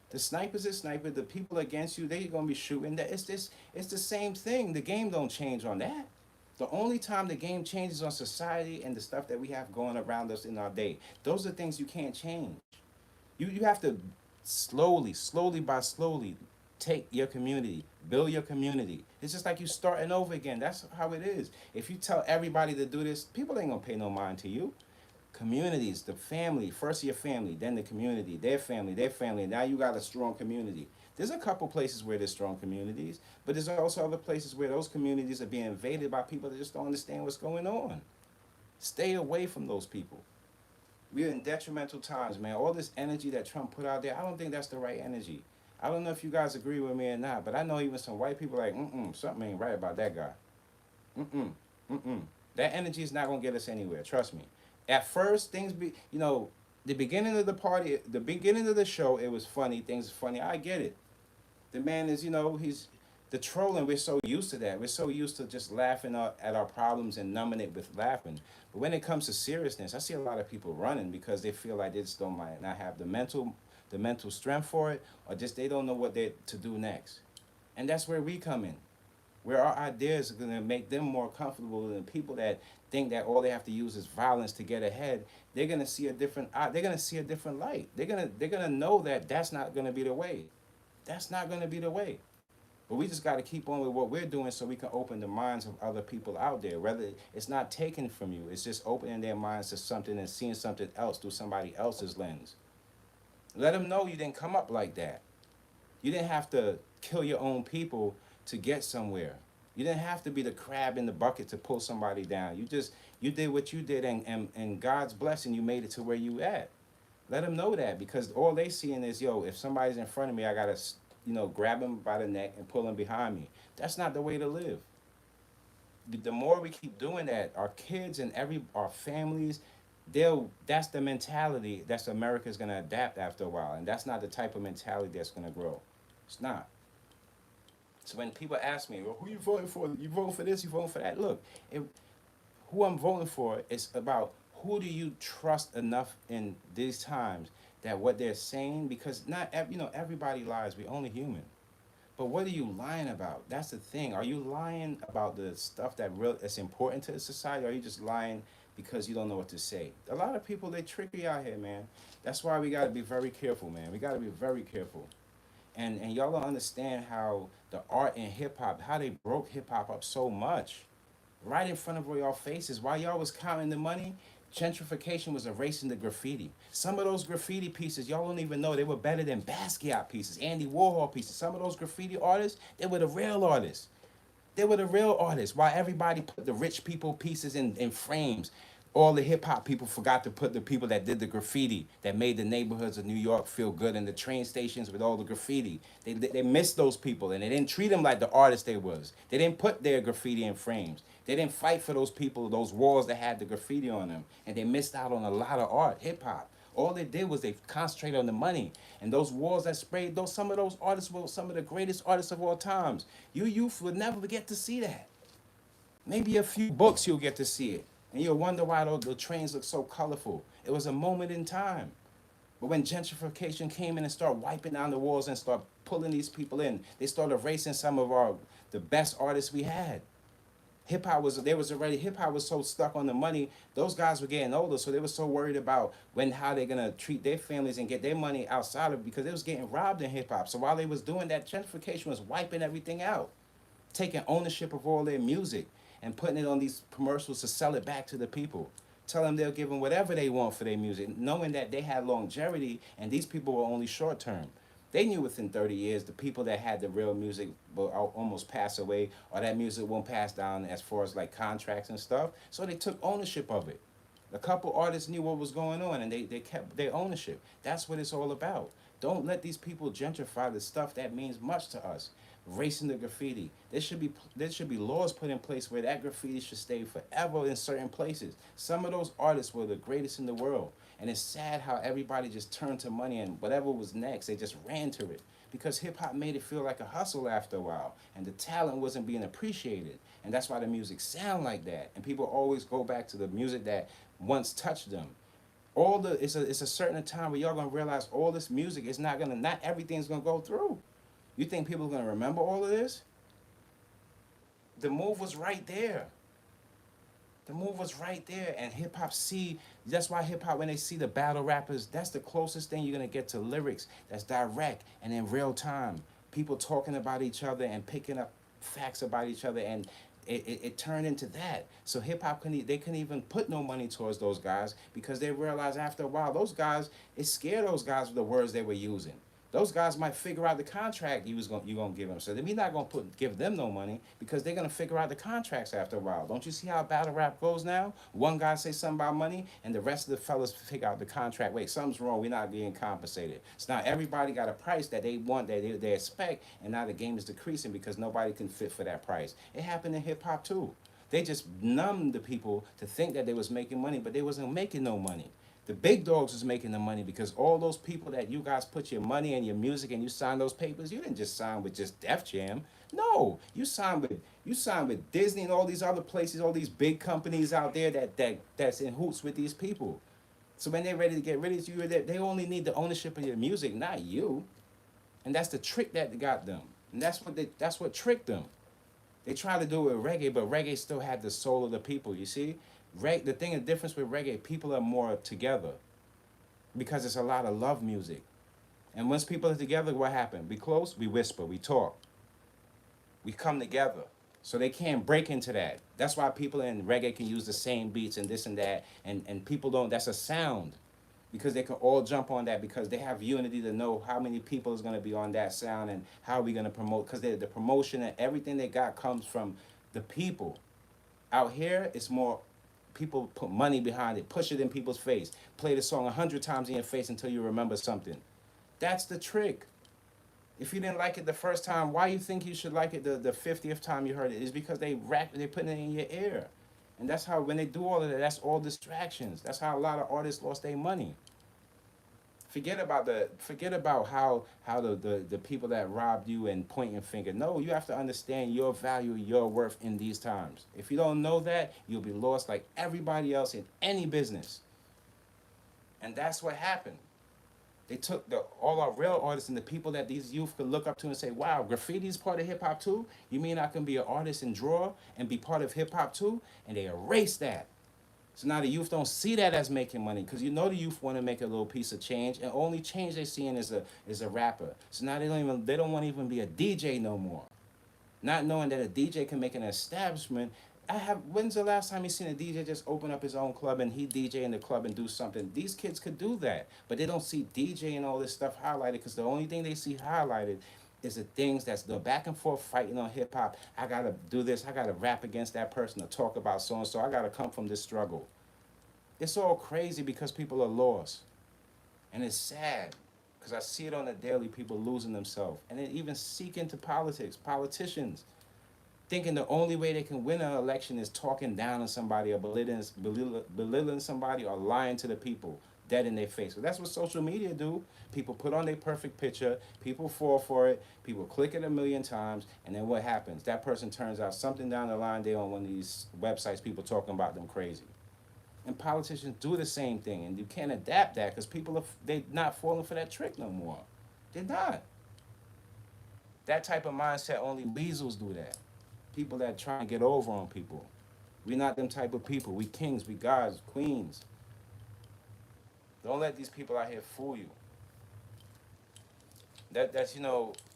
The snipers is sniper. The people against you, they're gonna be shooting. It's the same thing. The game don't change on that. The only time the game changes on society and the stuff that we have going around us in our day. Those are things you can't change. You have to slowly take your community, build your community. It's just like you starting over again. That's how it is. If you tell everybody to do this, people ain't gonna pay no mind to you. Communities, the family, first your family, then the community, their family. Now you got a strong community. There's a couple places where there's strong communities, but there's also other places where those communities are being invaded by people that just don't understand what's going on. Stay away from those people. We're in detrimental times, man. All this energy that Trump put out there, I don't think that's the right energy. I don't know if you guys agree with me or not, but I know even some white people are like, something ain't right about that guy. That energy is not gonna get us anywhere. Trust me. At first, the beginning of the party, the beginning of the show, it was funny. Things are funny. I get it. The man is, he's the trolling. We're so used to that. We're so used to just laughing at our problems and numbing it with laughing. But when it comes to seriousness, I see a lot of people running because they feel like they just might not have the mental strength for it, or just they don't know what to do next. And that's where we come in, where our ideas are going to make them more comfortable than people that think that all they have to use is violence to get ahead. They're going to see a different light. They're going to know that that's not going to be the way. That's not going to be the way. But we just got to keep on with what we're doing so we can open the minds of other people out there. Whether it's not taken from you, it's just opening their minds to something and seeing something else through somebody else's lens. Let them know you didn't come up like that. You didn't have to kill your own people to get somewhere. You didn't have to be the crab in the bucket to pull somebody down. You did what you did, and God's blessing, you made it to where you at. Let them know that, because all they seeing is, if somebody's in front of me, I gotta, grab them by the neck and pull them behind me. That's not the way to live. The more we keep doing that, our kids and our families, that's the mentality that's America's gonna adapt after a while, and that's not the type of mentality that's gonna grow. It's not. So when people ask me, well, who you voting for? You voting for this? You voting for that? Look, who I'm voting for is about who do you trust enough in these times that what they're saying, because not everybody lies. We're only human. But what are you lying about? That's the thing. Are you lying about the stuff that real is important to the society? Or are you just lying because you don't know what to say? A lot of people, they tricky out here, man. That's why we gotta be very careful, man. We gotta be very careful. And y'all don't understand how the art in hip hop, how they broke hip hop up so much, right in front of all y'all faces. While y'all was counting the money, gentrification was erasing the graffiti. Some of those graffiti pieces, y'all don't even know they were better than Basquiat pieces, Andy Warhol pieces. Some of those graffiti artists, they were the real artists. They were the real artists. While everybody put the rich people pieces in frames, all the hip hop people forgot to put the people that did the graffiti, that made the neighborhoods of New York feel good, and the train stations with all the graffiti. They missed those people, and they didn't treat them like the artists they was. They didn't put their graffiti in frames. They didn't fight for those people, those walls that had the graffiti on them, and they missed out on a lot of art, hip hop. All they did was they concentrated on the money. And those walls that sprayed, those some of those artists were some of the greatest artists of all times. You youth would never get to see that. Maybe a few books you'll get to see it. And you'll wonder why the trains look so colorful. It was a moment in time. But when gentrification came in and started wiping down the walls and started pulling these people in, they started erasing some of the best artists we had. Hip hop was so stuck on the money. Those guys were getting older, so they were so worried about how they're gonna treat their families and get their money outside of, because they was getting robbed in hip hop. So while they was doing that, gentrification was wiping everything out, taking ownership of all their music and putting it on these commercials to sell it back to the people. Tell them they'll give them whatever they want for their music, knowing that they had longevity and these people were only short term. They knew within 30 years the people that had the real music will almost pass away, or that music won't pass down as far as like contracts and stuff. So they took ownership of it. A couple artists knew what was going on, and they kept their ownership. That's what it's all about. Don't let these people gentrify the stuff that means much to us. Racing the graffiti. There should be laws put in place where that graffiti should stay forever in certain places. Some of those artists were the greatest in the world. And it's sad how everybody just turned to money, and whatever was next, they just ran to it. Because hip hop made it feel like a hustle after a while, and the talent wasn't being appreciated. And that's why the music sound like that. And people always go back to the music that once touched them. It's a certain time where y'all gonna realize all this music is not everything's gonna go through. You think people are gonna remember all of this? The move was right there. The move was right there, and hip hop that's why hip hop, when they see the battle rappers, that's the closest thing you're gonna get to lyrics that's direct and in real time. People talking about each other and picking up facts about each other, and it turned into that. So hip hop they couldn't even put no money towards those guys, because they realized after a while it scared those guys with the words they were using. Those guys might figure out the contract you're gonna give them. So then we're not gonna give them no money, because they're gonna figure out the contracts after a while. Don't you see how battle rap goes now? One guy say something about money, and the rest of the fellas figure out the contract. Wait, something's wrong. We're not being compensated. So now everybody got a price that they want, that they expect, and now the game is decreasing because nobody can fit for that price. It happened in hip hop too. They just numbed the people to think that they was making money, but they wasn't making no money. The big dogs was making the money, because all those people that you guys put your money and your music and you signed those papers, you didn't just sign with just Def Jam. No, you signed with Disney and all these other places, all these big companies out there that's in hoots with these people. So when they're ready to get rid of you, they only need the ownership of your music, not you. And that's the trick that got them. And that's what tricked them. They tried to do it with reggae, but reggae still had the soul of the people, you see? The difference with reggae, people are more together, because it's a lot of love music. And once people are together, what happened? We close, we whisper, we talk. We come together. So they can't break into that. That's why people in reggae can use the same beats and this and that, and people don't, that's a sound. Because they can all jump on that, because they have unity to know how many people is going to be on that sound and how we're going to promote. Because the promotion and everything they got comes from the people. Out here, it's more people put money behind it, push it in people's face, play the song 100 times in your face until you remember something. That's the trick. If you didn't like it the first time, why you think you should like it the 50th time you heard it? It's because they're putting it in your ear. And that's how, when they do all of that, that's all distractions. That's how a lot of artists lost their money. Forget about how the people that robbed you and pointing finger. No, you have to understand your value, your worth in these times. If you don't know that, you'll be lost like everybody else in any business. And that's what happened. They took all our real artists and the people that these youth could look up to and say, wow, graffiti is part of hip hop too? You mean I can be an artist and draw and be part of hip hop too? And they erased that. So now the youth don't see that as making money, because you know the youth want to make a little piece of change, and only change they seeing is a rapper. So now they don't want to even be a DJ no more. Not knowing that a DJ can make an establishment. When's the last time you seen a DJ just open up his own club and he DJ in the club and do something? These kids could do that, but they don't see DJ and all this stuff highlighted, because the only thing they see highlighted is the things that's the back and forth fighting on hip hop. I gotta do this, I gotta rap against that person or talk about so and so, I gotta come from this struggle. It's all crazy because people are lost. And it's sad, because I see it on the daily, people losing themselves. And then even seek into politics, politicians thinking the only way they can win an election is talking down on somebody or belittling somebody or lying to the people dead in their face. So that's what social media do. People put on their perfect picture, people fall for it, people click it 1,000,000 times, and then what happens? That person turns out something down the line, they're on one of these websites, people talking about them crazy. And politicians do the same thing, and you can't adapt that because they're not falling for that trick no more. They're not. That type of mindset, only weasels do that. People that try to get over on people. We're not them type of people. We kings, we gods, queens. Don't let these people out here fool you. That's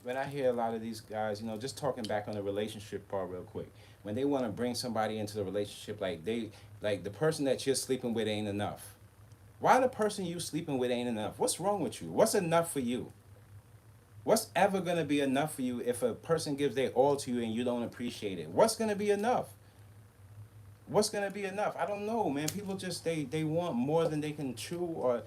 when I hear a lot of these guys, just talking back on the relationship part real quick. When they want to bring somebody into the relationship, like the person that you're sleeping with ain't enough. Why the person you sleeping with ain't enough? What's wrong with you? What's enough for you? What's ever gonna be enough for you if a person gives their all to you and you don't appreciate it? What's gonna be enough? What's gonna be enough? I don't know, man. People just they want more than they can chew, or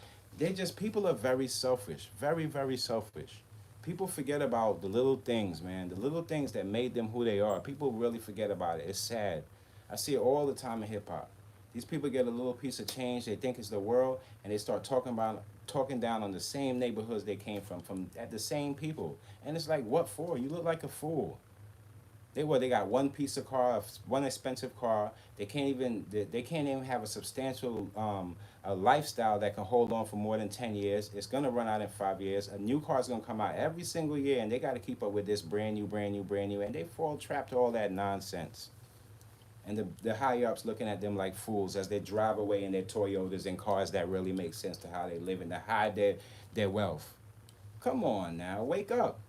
people are very selfish, very, very selfish. People forget about the little things, man. The little things that made them who they are. People really forget about it. It's sad. I see it all the time in hip hop. These people get a little piece of change, they think it's the world, and they start talking down on the same neighborhoods they came from at the same people. And it's like, what for? You look like a fool. They got one piece of car, one expensive car. They can't even have a substantial a lifestyle that can hold on for more than 10 years. It's gonna run out in 5 years. A new car is gonna come out every single year, and they got to keep up with this brand new, and they fall trapped to all that nonsense. And the higher ups looking at them like fools as they drive away in their Toyotas and cars that really make sense to how they live and to hide their wealth. Come on now, wake up.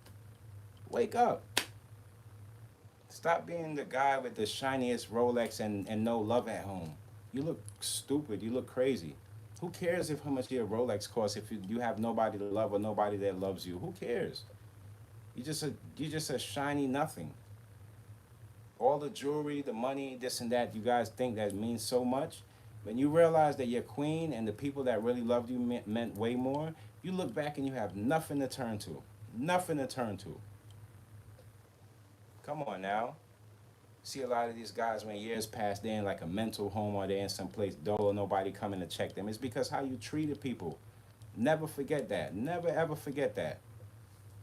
Wake up. Stop being the guy with the shiniest Rolex and no love at home. You look stupid. You look crazy. Who cares how much your Rolex costs if you have nobody to love or nobody that loves you? Who cares? You're just a shiny nothing. All the jewelry, the money, this and that, you guys think that means so much. When you realize that your queen and the people that really loved you meant way more, you look back and you have nothing to turn to. Nothing to turn to. Come on now. See a lot of these guys, when years pass, they're in like a mental home or they're in some place dull or nobody coming to check them. It's because how you treated people. Never forget that. Never ever forget that.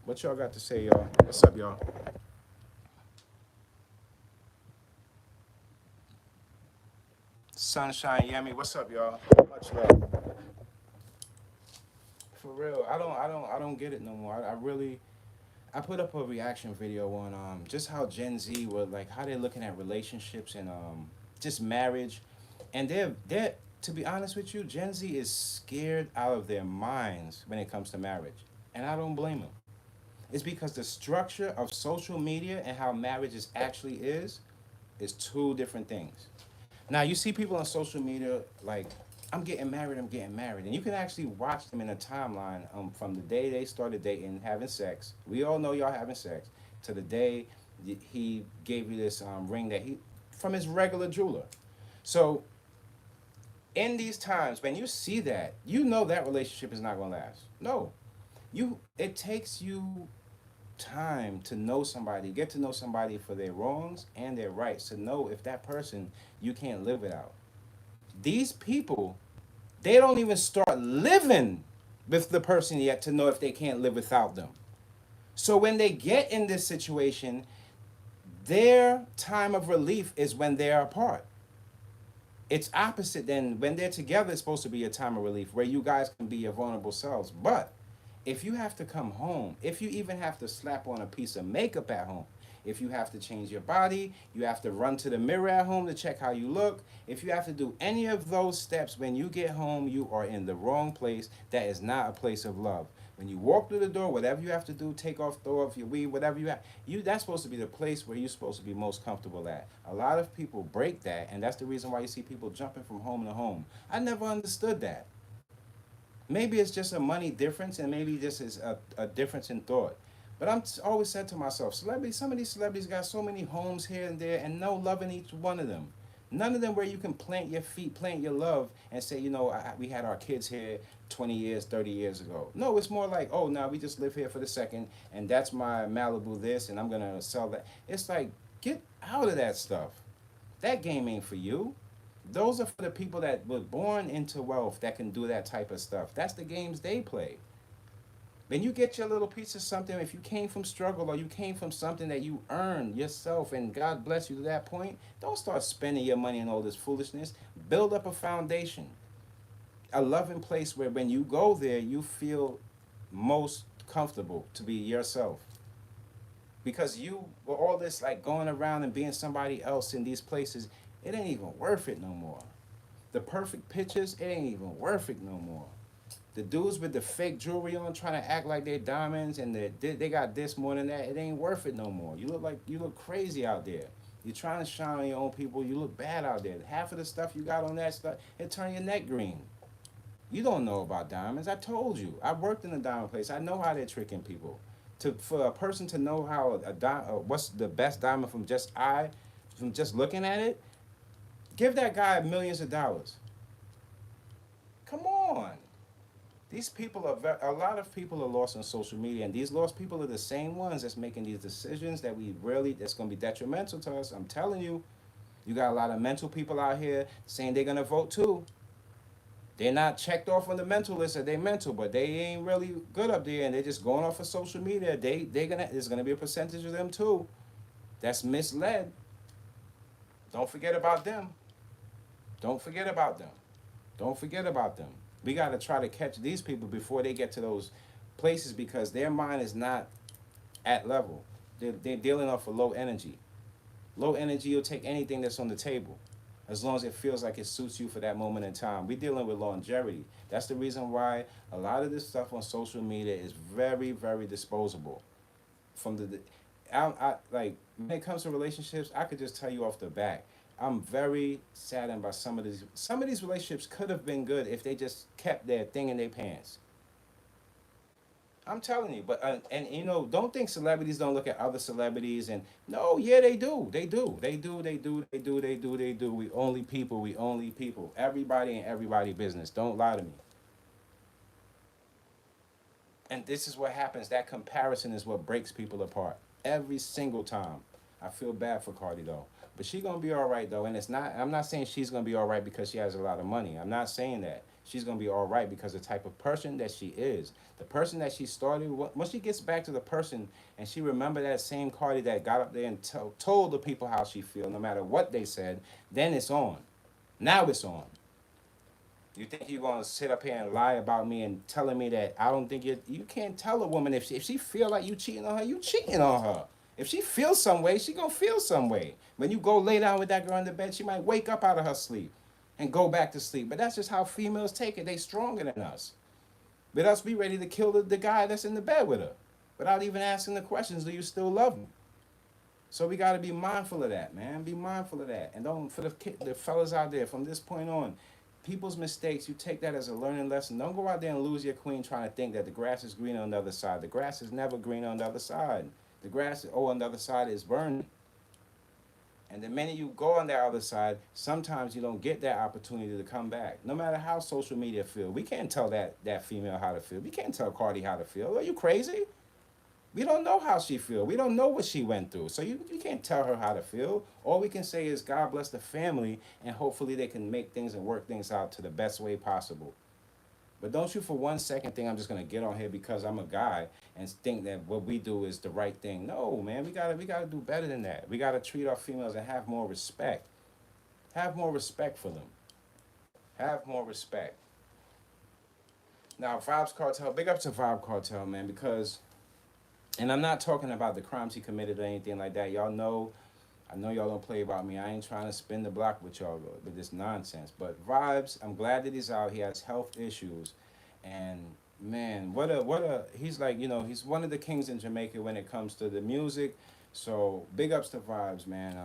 What y'all got to say, y'all? What's up, y'all? Sunshine Yummy, what's up, y'all? Much love. For real, I don't get it no more. I put up a reaction video on just how Gen Z were like how they're looking at relationships and just marriage, and they're to be honest with you, Gen Z is scared out of their minds when it comes to marriage, and I don't blame them. It's because the structure of social media and how marriage actually is two different things. Now you see people on social media like, I'm getting married, and you can actually watch them in a timeline from the day they started dating, having sex. We all know y'all having sex to the day he gave you this ring that he from his regular jeweler. So in these times when you see that, you know that relationship is not gonna last. No, it takes you time to know somebody, get to know somebody for their wrongs and their rights, to know if that person you can't live without. These people, they don't even start living with the person yet to know if they can't live without them. So when they get in this situation, their time of relief is when they're apart. It's opposite than when they're together. It's supposed to be a time of relief where you guys can be your vulnerable selves. But If you have to come home, if you even have to slap on a piece of makeup at home, if you have to change your body, you have to run to the mirror at home to check how you look. If you have to do any of those steps when you get home, you are in the wrong place. That is not a place of love. When you walk through the door, whatever you have to do, take off, throw off your weed, whatever you have, that's supposed to be the place where you're supposed to be most comfortable at. A lot of people break that, and that's the reason why you see people jumping from home to home. I never understood that. Maybe it's just a money difference, and maybe this is a difference in thought. But I'm always said to myself, celebrities, some of these celebrities got so many homes here and there, and no love in each one of them. None of them where you can plant your feet, plant your love, and say, we had our kids here 20 years, 30 years ago. No, it's more like, oh, now we just live here for the second, and that's my Malibu this, and I'm going to sell that. It's like, get out of that stuff. That game ain't for you. Those are for the people that were born into wealth that can do that type of stuff. That's the games they play. When you get your little piece of something, if you came from struggle or you came from something that you earned yourself and God bless you to that point, don't start spending your money on all this foolishness. Build up a foundation, a loving place where when you go there, you feel most comfortable to be yourself. Because you, with all this like going around and being somebody else in these places, it ain't even worth it no more. The perfect pictures, it ain't even worth it no more. The dudes with the fake jewelry on trying to act like they're diamonds and they got this more than that, it ain't worth it no more. You look crazy out there. You're trying to shine on your own people, you look bad out there. Half of the stuff you got on that stuff, it turn your neck green. You don't know about diamonds. I told you. I worked in a diamond place. I know how they're tricking people. For a person to know how what's the best diamond from just looking at it, give that guy millions of dollars. Come on. These people a lot of people are lost on social media, and these lost people are the same ones that's making these decisions that's going to be detrimental to us. I'm telling you, you got a lot of mental people out here saying they're going to vote too. They're not checked off on the mental list that they mental, but they ain't really good up there, and they're just going off of social media. There's going to be a percentage of them too that's misled. Don't forget about them. Don't forget about them. Don't forget about them. We got to try to catch these people before they get to those places because their mind is not at level. They're dealing off of low energy. Low energy, you'll take anything that's on the table as long as it feels like it suits you for that moment in time. We're dealing with longevity. That's the reason why a lot of this stuff on social media is very, very disposable. Like when it comes to relationships, I could just tell you off the bat, I'm very saddened by some of these. Some of these relationships could have been good if they just kept their thing in their pants. I'm telling you, but don't think celebrities don't look at other celebrities and no, yeah, they do, they do, they do, they do, they do, they do, they do. We only people, we only people. Everybody and everybody business. Don't lie to me. And this is what happens. That comparison is what breaks people apart every single time. I feel bad for Cardi though. But she's gonna be all right though, and I'm not saying she's gonna be all right because she has a lot of money. I'm not saying that. She's gonna be all right because the type of person that she is, the person that she started. Once she gets back to the person and she remember that same Cardi that got up there and told the people how she feel, no matter what they said, then it's on. Now it's on. You think you're gonna sit up here and lie about me and telling me that I don't think you can't tell a woman if she feel like you cheating on her, you cheating on her. If she feels some way, she gonna feel some way. When you go lay down with that girl in the bed, she might wake up out of her sleep and go back to sleep. But that's just how females take it. They stronger than us. But us, we ready to kill the guy that's in the bed with her without even asking the questions, do you still love him? So we got to be mindful of that, man. Be mindful of that. And don't, for the fellas out there, from this point on, people's mistakes, you take that as a learning lesson. Don't go out there and lose your queen trying to think that the grass is greener on the other side. The grass is never greener on the other side. The grass on the other side is burning. And the minute you go on the other side, sometimes you don't get that opportunity to come back. No matter how social media feel. We can't tell that female how to feel. We can't tell Cardi how to feel. Are you crazy? We don't know how she feel. We don't know what she went through. So you can't tell her how to feel. All we can say is God bless the family, and hopefully they can make things and work things out to the best way possible. But don't you for 1 second think I'm just gonna get on here because I'm a guy and think that what we do is the right thing. No, man, we gotta do better than that. We gotta treat our females and have more respect. Have more respect for them. Have more respect. Now, Vybz Kartel, big up to Vybz Kartel, man, because, and I'm not talking about the crimes he committed or anything like that. Y'all know, I know y'all don't play about me. I ain't trying to spin the block with y'all with this nonsense. But Vybz, I'm glad that he's out. He has health issues, and man, he's like, he's one of the kings in Jamaica when it comes to the music. So big ups to Vybz, man.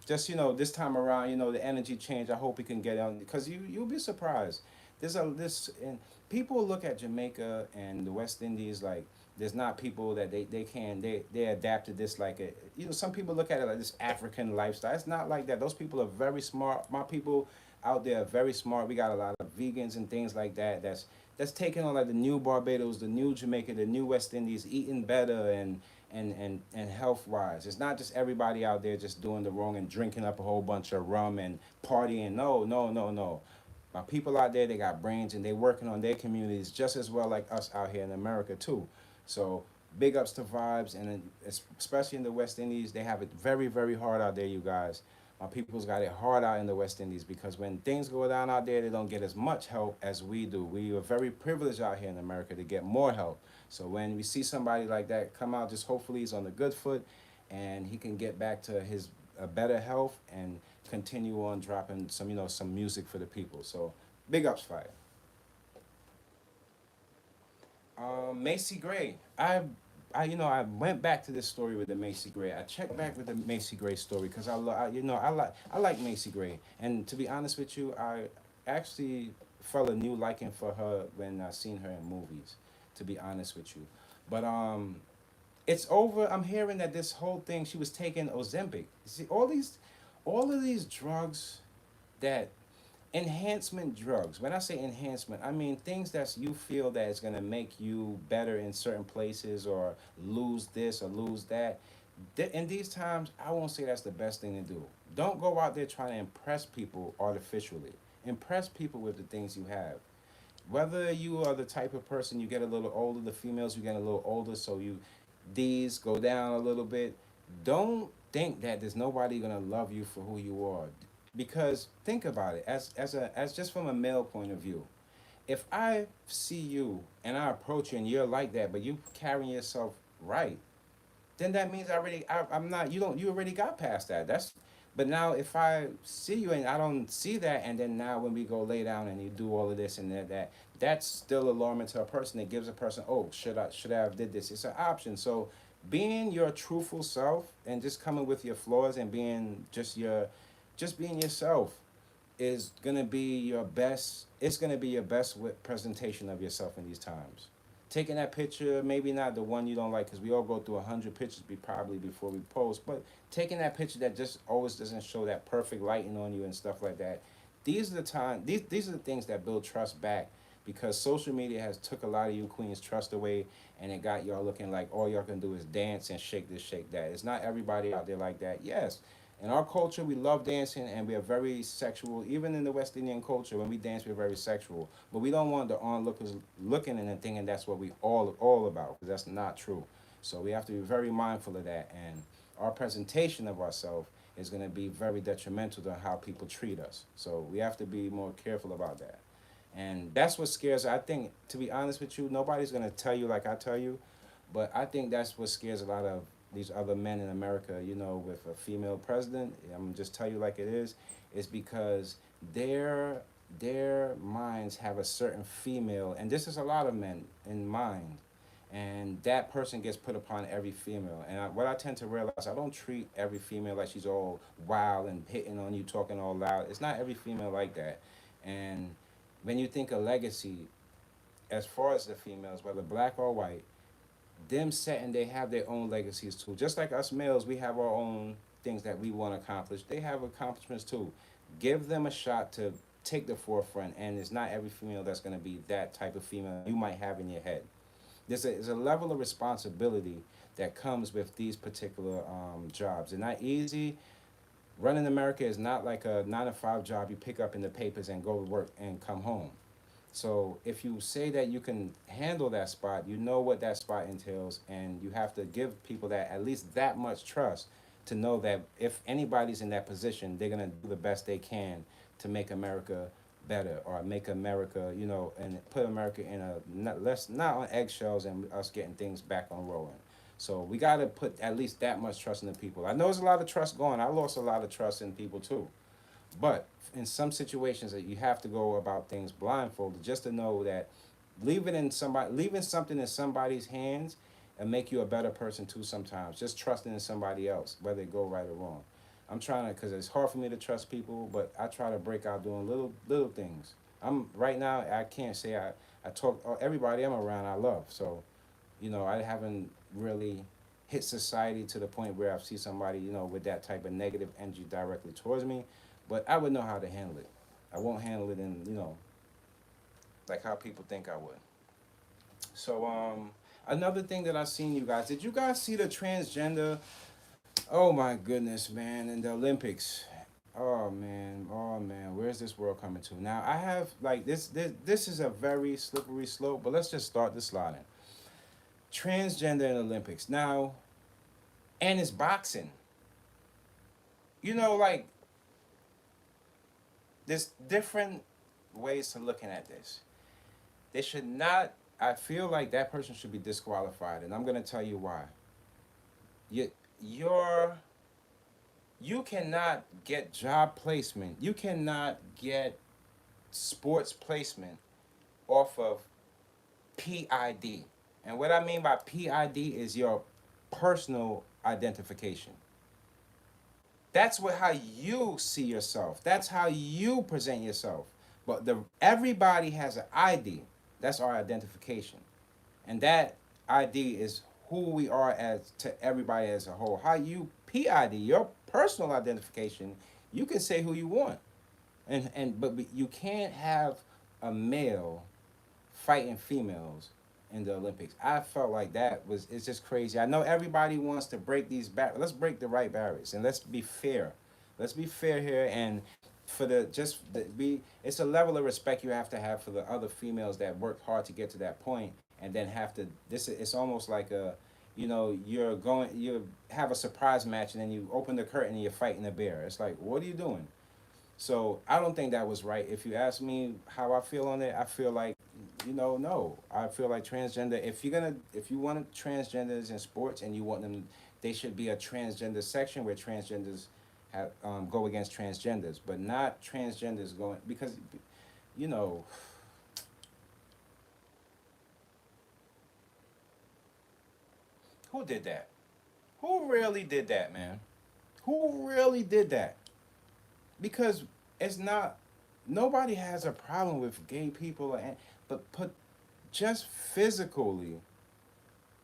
Just this time around, the energy change. I hope he can get on because you'll be surprised. And people look at Jamaica and the West Indies like there's not people that they adapted this like a some people look at it like this African lifestyle. It's not like that. Those people are very smart. My people out there are very smart. We got a lot of vegans and things like that. That's taking on like the new Barbados, the new Jamaica, the new West Indies, eating better and health wise. It's not just everybody out there just doing the wrong and drinking up a whole bunch of rum and partying. No, no, no, no. My people out there, they got brains and they working on their communities just as well like us out here in America too. So big ups to Vybz, and especially in the West Indies, they have it very, very hard out there, you guys. My people's got it hard out in the West Indies because when things go down out there, they don't get as much help as we do. We are very privileged out here in America to get more help. So when we see somebody like that come out, just hopefully he's on the good foot and he can get back to his better health and continue on dropping some music for the people. So big ups, Fire. Macy Gray. I went back to this story with the Macy Gray. I checked back with the Macy Gray story because I like Macy Gray, and to be honest with you, I actually felt a new liking for her when I seen her in movies. To be honest with you, but it's over. I'm hearing that this whole thing she was taking Ozempic. See all of these drugs that enhancement drugs. When I say enhancement, I mean things that you feel that is going to make you better in certain places or lose this or lose that. In these times, I won't say that's the best thing to do. Don't go out there trying to impress people artificially. Impress people with the things you have. Whether you are the type of person you get a little older, the females you get a little older, so these go down a little bit. Don't think that there's nobody gonna love you for who you are, because think about it as just from a male point of view. If I see you and I approach you and you're like that, but you carrying yourself right, then that means I'm not, you already got past that. But now if I see you and I don't see that, and then now when we go lay down and you do all of this and that's still alarming to a person. It gives a person, oh, should I have did this? It's an option. So being your truthful self and just coming with your flaws and being just being yourself is gonna be your best. It's gonna be your best presentation of yourself in these times. Taking that picture, maybe not the one you don't like, because we all go through 100 pictures probably before we post, but taking that picture that just always doesn't show that perfect lighting on you and stuff like that. These are the time. These are the things that build trust back, because social media has took a lot of you queens' trust away, and it got y'all looking like all y'all can do is dance and shake this, shake that. It's not everybody out there like that. Yes, in our culture, we love dancing and we are very sexual. Even in the West Indian culture, when we dance, we're very sexual. But we don't want the onlookers looking and thinking that's what we all about, because that's not true. So we have to be very mindful of that. And our presentation of ourselves is going to be very detrimental to how people treat us. So we have to be more careful about that. And that's what scares. I think, to be honest with you, nobody's going to tell you like I tell you. But I think that's what scares a lot of these other men in America, with a female president. I'm gonna just tell you like it is because their minds have a certain female, and this is a lot of men in mind, and that person gets put upon every female. And what I tend to realize, I don't treat every female like she's all wild and hitting on you, talking all loud. It's not every female like that. And when you think of legacy, as far as the females, whether black or white, them setting, they have their own legacies too. Just like us males, we have our own things that we want to accomplish. They have accomplishments too. Give them a shot to take the forefront, and it's not every female that's going to be that type of female you might have in your head. There's a level of responsibility that comes with these particular jobs. They're not easy. Running America is not like a 9 to 5 job you pick up in the papers and go to work and come home. So if you say that you can handle that spot, you know what that spot entails, and you have to give people that at least that much trust to know that if anybody's in that position, they're gonna do the best they can to make America better or make America, you know, and put America in a not on eggshells and us getting things back on rolling. So we got to put at least that much trust in the people. I know there's a lot of trust going. I lost a lot of trust in people too. But in some situations that you have to go about things blindfolded just to know that leaving something in somebody's hands and make you a better person too sometimes. Just trusting in somebody else, whether it go right or wrong. I'm trying to, because it's hard for me to trust people, but I try to break out doing little things. I'm right now. I can't say I talk everybody I'm around I love. So, you know, I haven't really hit society to the point where I see somebody, you know, with that type of negative energy directly towards me. But I would know how to handle it. I won't handle it in, you know, like how people think I would. So another thing that I seen, you guys, did you guys see the transgender? Oh my goodness, man, in the Olympics. Oh man, where's this world coming to? Now I have like this is a very slippery slope, but let's just start the sliding. Transgender in Olympics. Now, and it's boxing. You know, like there's different ways to looking at this. They should not. I feel like that person should be disqualified, and I'm gonna tell you why. You, you're, you cannot get job placement. You cannot get sports placement off of PID. And what I mean by PID is your personal identification. That's what how you see yourself. That's how you present yourself. But the everybody has an ID. That's our identification. And that ID is who we are as to everybody as a whole. How you PID, your personal identification, you can say who you want. But you can't have a male fighting females in the Olympics. I felt like that was it's just crazy. I know everybody wants to break these barriers. Let's break the right barriers and let's be fair. Let's be fair here and for the just the, be it's a level of respect you have to have for the other females that worked hard to get to that point and then have to this it's almost like a you know you have a surprise match and then you open the curtain and you're fighting a bear. It's like what are you doing? So I don't think that was right. If you ask me how I feel on it, I feel like, you know, no. I feel like transgender. If you want transgenders in sports and you want them, they should be a transgender section where transgenders have go against transgenders, but not transgenders going because, you know, who did that? Who really did that, man? Who really did that? Because it's not nobody has a problem with gay people but put just physically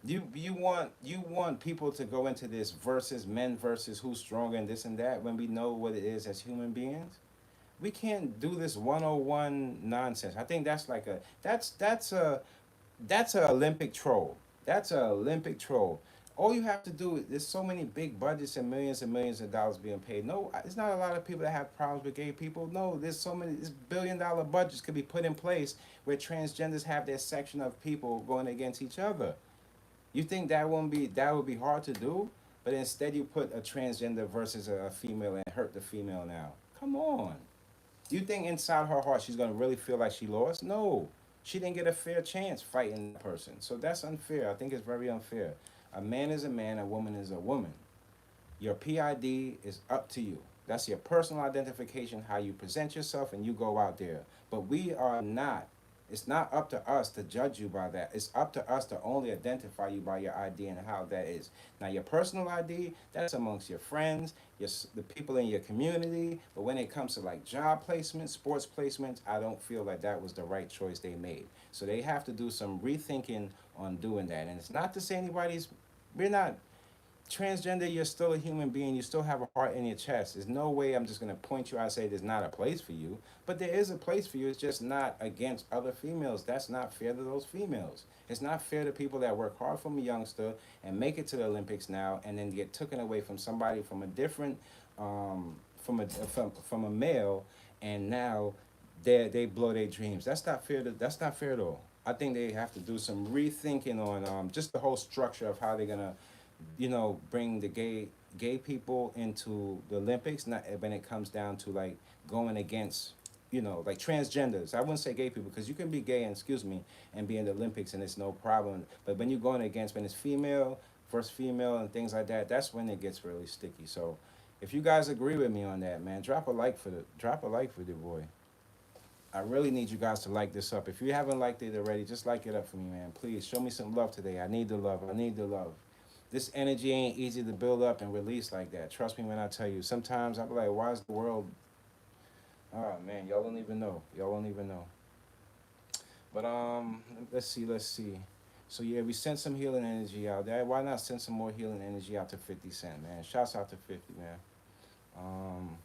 you want people to go into this versus men versus who's stronger and this and that when we know what it is as human beings. We can't do this 101 nonsense. I think that's like a that's a Olympic troll. That's a Olympic troll. All you have to do is there's so many big budgets and millions of dollars being paid. No, it's not a lot of people that have problems with gay people. No, there's so many. This $1 billion budgets could be put in place where transgenders have their section of people going against each other. You think that would be hard to do? But instead you put a transgender versus a female and hurt the female now. Come on. Do you think inside her heart she's gonna really feel like she lost? No. She didn't get a fair chance fighting the person. So that's unfair. I think it's very unfair. A man is a man, a woman is a woman. Your PID is up to you. That's your personal identification, how you present yourself, and you go out there. But we are not. It's not up to us to judge you by that. It's up to us to only identify you by your ID and how that is. Now, your personal ID, that's amongst your friends, the people in your community. But when it comes to like job placements, sports placements, I don't feel like that was the right choice they made. So they have to do some rethinking on doing that. And it's not to say we're not transgender, you're still a human being. You still have a heart in your chest. There's no way I'm just going to point you out and say there's not a place for you. But there is a place for you. It's just not against other females. That's not fair to those females. It's not fair to people that work hard from a youngster and make it to the Olympics now and then get taken away from somebody from a different, from a male, and now they blow their dreams. That's not fair at all. I think they have to do some rethinking on just the whole structure of how they're gonna bring the gay people into the Olympics. Not when it comes down to like going against you know, like transgenders. I wouldn't say gay people because you can be gay and, excuse me, and be in the Olympics and it's no problem. But when you're going against, when it's female versus female and things like that, that's when it gets really sticky. So if you guys agree with me on that, man, drop a like for the boy. I really need you guys to like this up. If you haven't liked it already, just like it up for me, man. Please show me some love today. I need the love. I need the love. This energy ain't easy to build up and release like that. Trust me when I tell you. Sometimes I'm like, why is the world? Oh man, y'all don't even know. Y'all don't even know. But let's see, let's see. So yeah, we sent some healing energy out there. Why not send some more healing energy out to 50 Cent, man? Shouts out to 50, man. Um,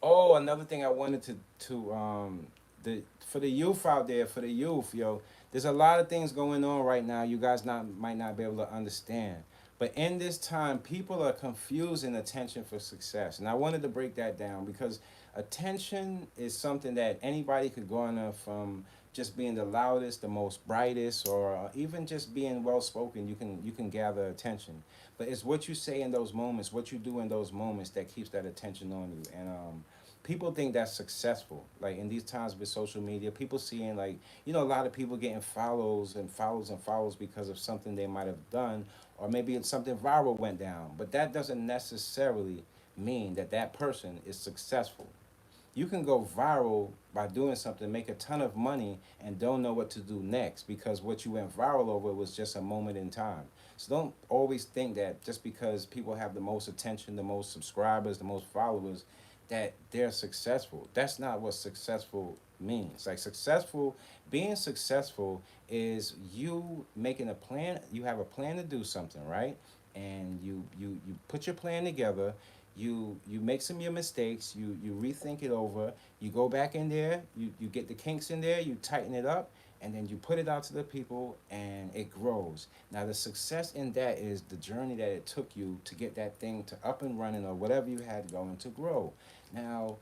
oh, another thing I wanted to the for the youth out there, for the youth, yo, there's a lot of things going on right now. You guys not might not be able to understand. But in this time, people are confusing attention for success. And I wanted to break that down because attention is something that anybody could garner from just being the loudest, the most brightest, or even just being well spoken. You can gather attention. But it's what you say in those moments, what you do in those moments that keeps that attention on you. And people think that's successful. Like in these times with social media, people seeing like, you know, a lot of people getting follows and follows and follows because of something they might have done, or maybe it's something viral went down. But that doesn't necessarily mean that that person is successful. You can go viral by doing something, make a ton of money, and don't know what to do next because what you went viral over was just a moment in time. So don't always think that just because people have the most attention, the most subscribers, the most followers, that they're successful. That's not what successful means. Like successful, being successful is you making a plan. You have a plan to do something, right? And you put your plan together. You make some of your mistakes. You rethink it over. You go back in there. You get the kinks in there. You tighten it up, and then you put it out to the people, and it grows. Now the success in that is the journey that it took you to get that thing to up and running or whatever you had going to grow. Now